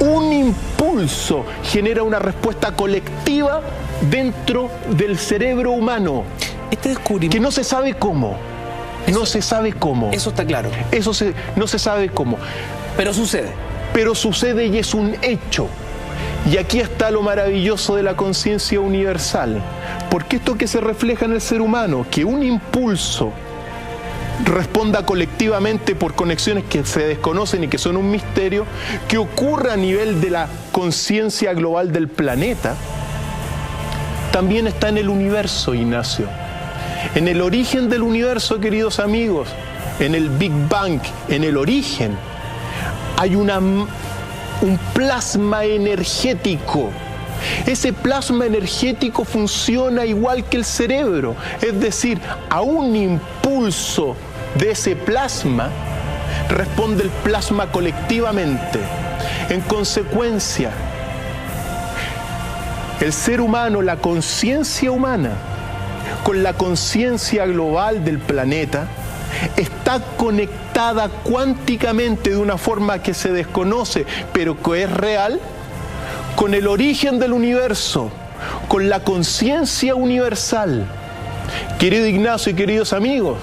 Un impulso genera una respuesta colectiva dentro del cerebro humano. Este descubrimiento... Que no se sabe cómo. No se sabe cómo. Eso está claro. No se sabe cómo. Pero sucede. Pero sucede y es un hecho. Y aquí está lo maravilloso de la conciencia universal. Porque esto que se refleja en el ser humano, que un impulso responda colectivamente por conexiones que se desconocen y que son un misterio, que ocurra a nivel de la conciencia global del planeta, también está en el universo, Ignacio. En el origen del universo, queridos amigos, en el Big Bang, en el origen, hay un plasma energético. Ese plasma energético funciona igual que el cerebro, es decir, a un impulso de ese plasma responde el plasma colectivamente. En consecuencia, el ser humano, la conciencia humana, con la conciencia global del planeta, está conectada cuánticamente de una forma que se desconoce, pero que es real, con el origen del universo, con la conciencia universal. Querido Ignacio y queridos amigos,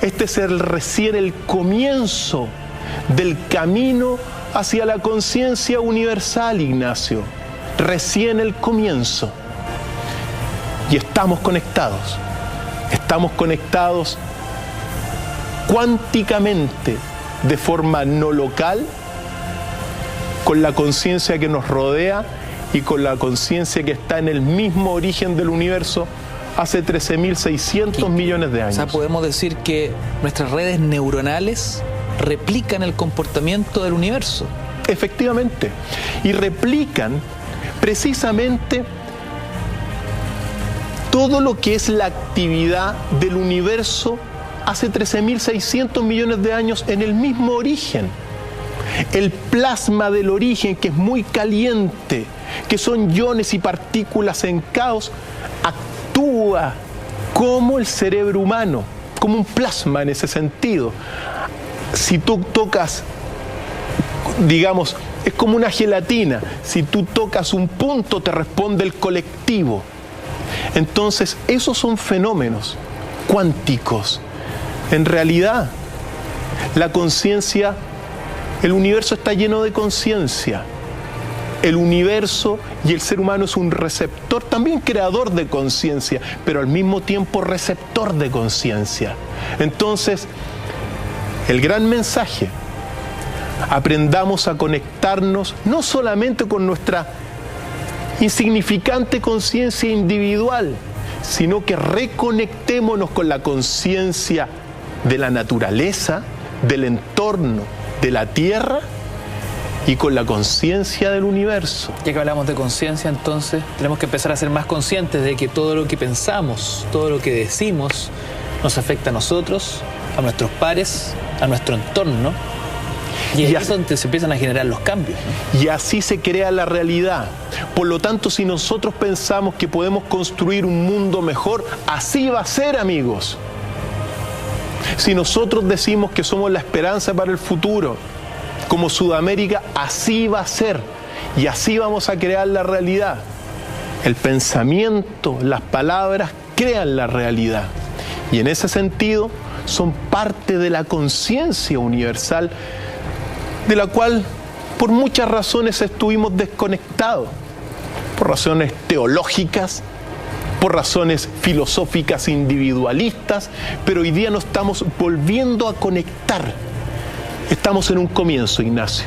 este es recién el comienzo del camino hacia la conciencia universal, Ignacio. Recién el comienzo. Y estamos conectados. Estamos conectados cuánticamente, de forma no local, con la conciencia que nos rodea y con la conciencia que está en el mismo origen del universo hace 13.600 millones de años. O sea, podemos decir que nuestras redes neuronales replican el comportamiento del universo. Efectivamente. Y replican precisamente todo lo que es la actividad del universo hace 13.600 millones de años en el mismo origen. El plasma del origen, que es muy caliente, que son iones y partículas en caos, actúa como el cerebro humano, como un plasma en ese sentido. Si tú tocas, digamos, es como una gelatina, si tú tocas un punto te responde el colectivo. Entonces, esos son fenómenos cuánticos. En realidad, la conciencia, el universo está lleno de conciencia. El universo y el ser humano es un receptor, también creador de conciencia, pero al mismo tiempo receptor de conciencia. Entonces, el gran mensaje, aprendamos a conectarnos no solamente con nuestra insignificante conciencia individual, sino que reconectémonos con la conciencia de la naturaleza, del entorno, de la Tierra y con la conciencia del universo. Ya que hablamos de conciencia, entonces tenemos que empezar a ser más conscientes de que todo lo que pensamos, todo lo que decimos, nos afecta a nosotros, a nuestros pares, a nuestro entorno. Y ahí es donde se empiezan a generar los cambios, ¿no? Y así se crea la realidad. Por lo tanto, si nosotros pensamos que podemos construir un mundo mejor, así va a ser, amigos. Si nosotros decimos que somos la esperanza para el futuro, como Sudamérica, así va a ser. Y así vamos a crear la realidad. El pensamiento, las palabras crean la realidad. Y en ese sentido, son parte de la conciencia universal, de la cual por muchas razones estuvimos desconectados, por razones teológicas, por razones filosóficas individualistas, pero hoy día nos estamos volviendo a conectar. Estamos en un comienzo, Ignacio.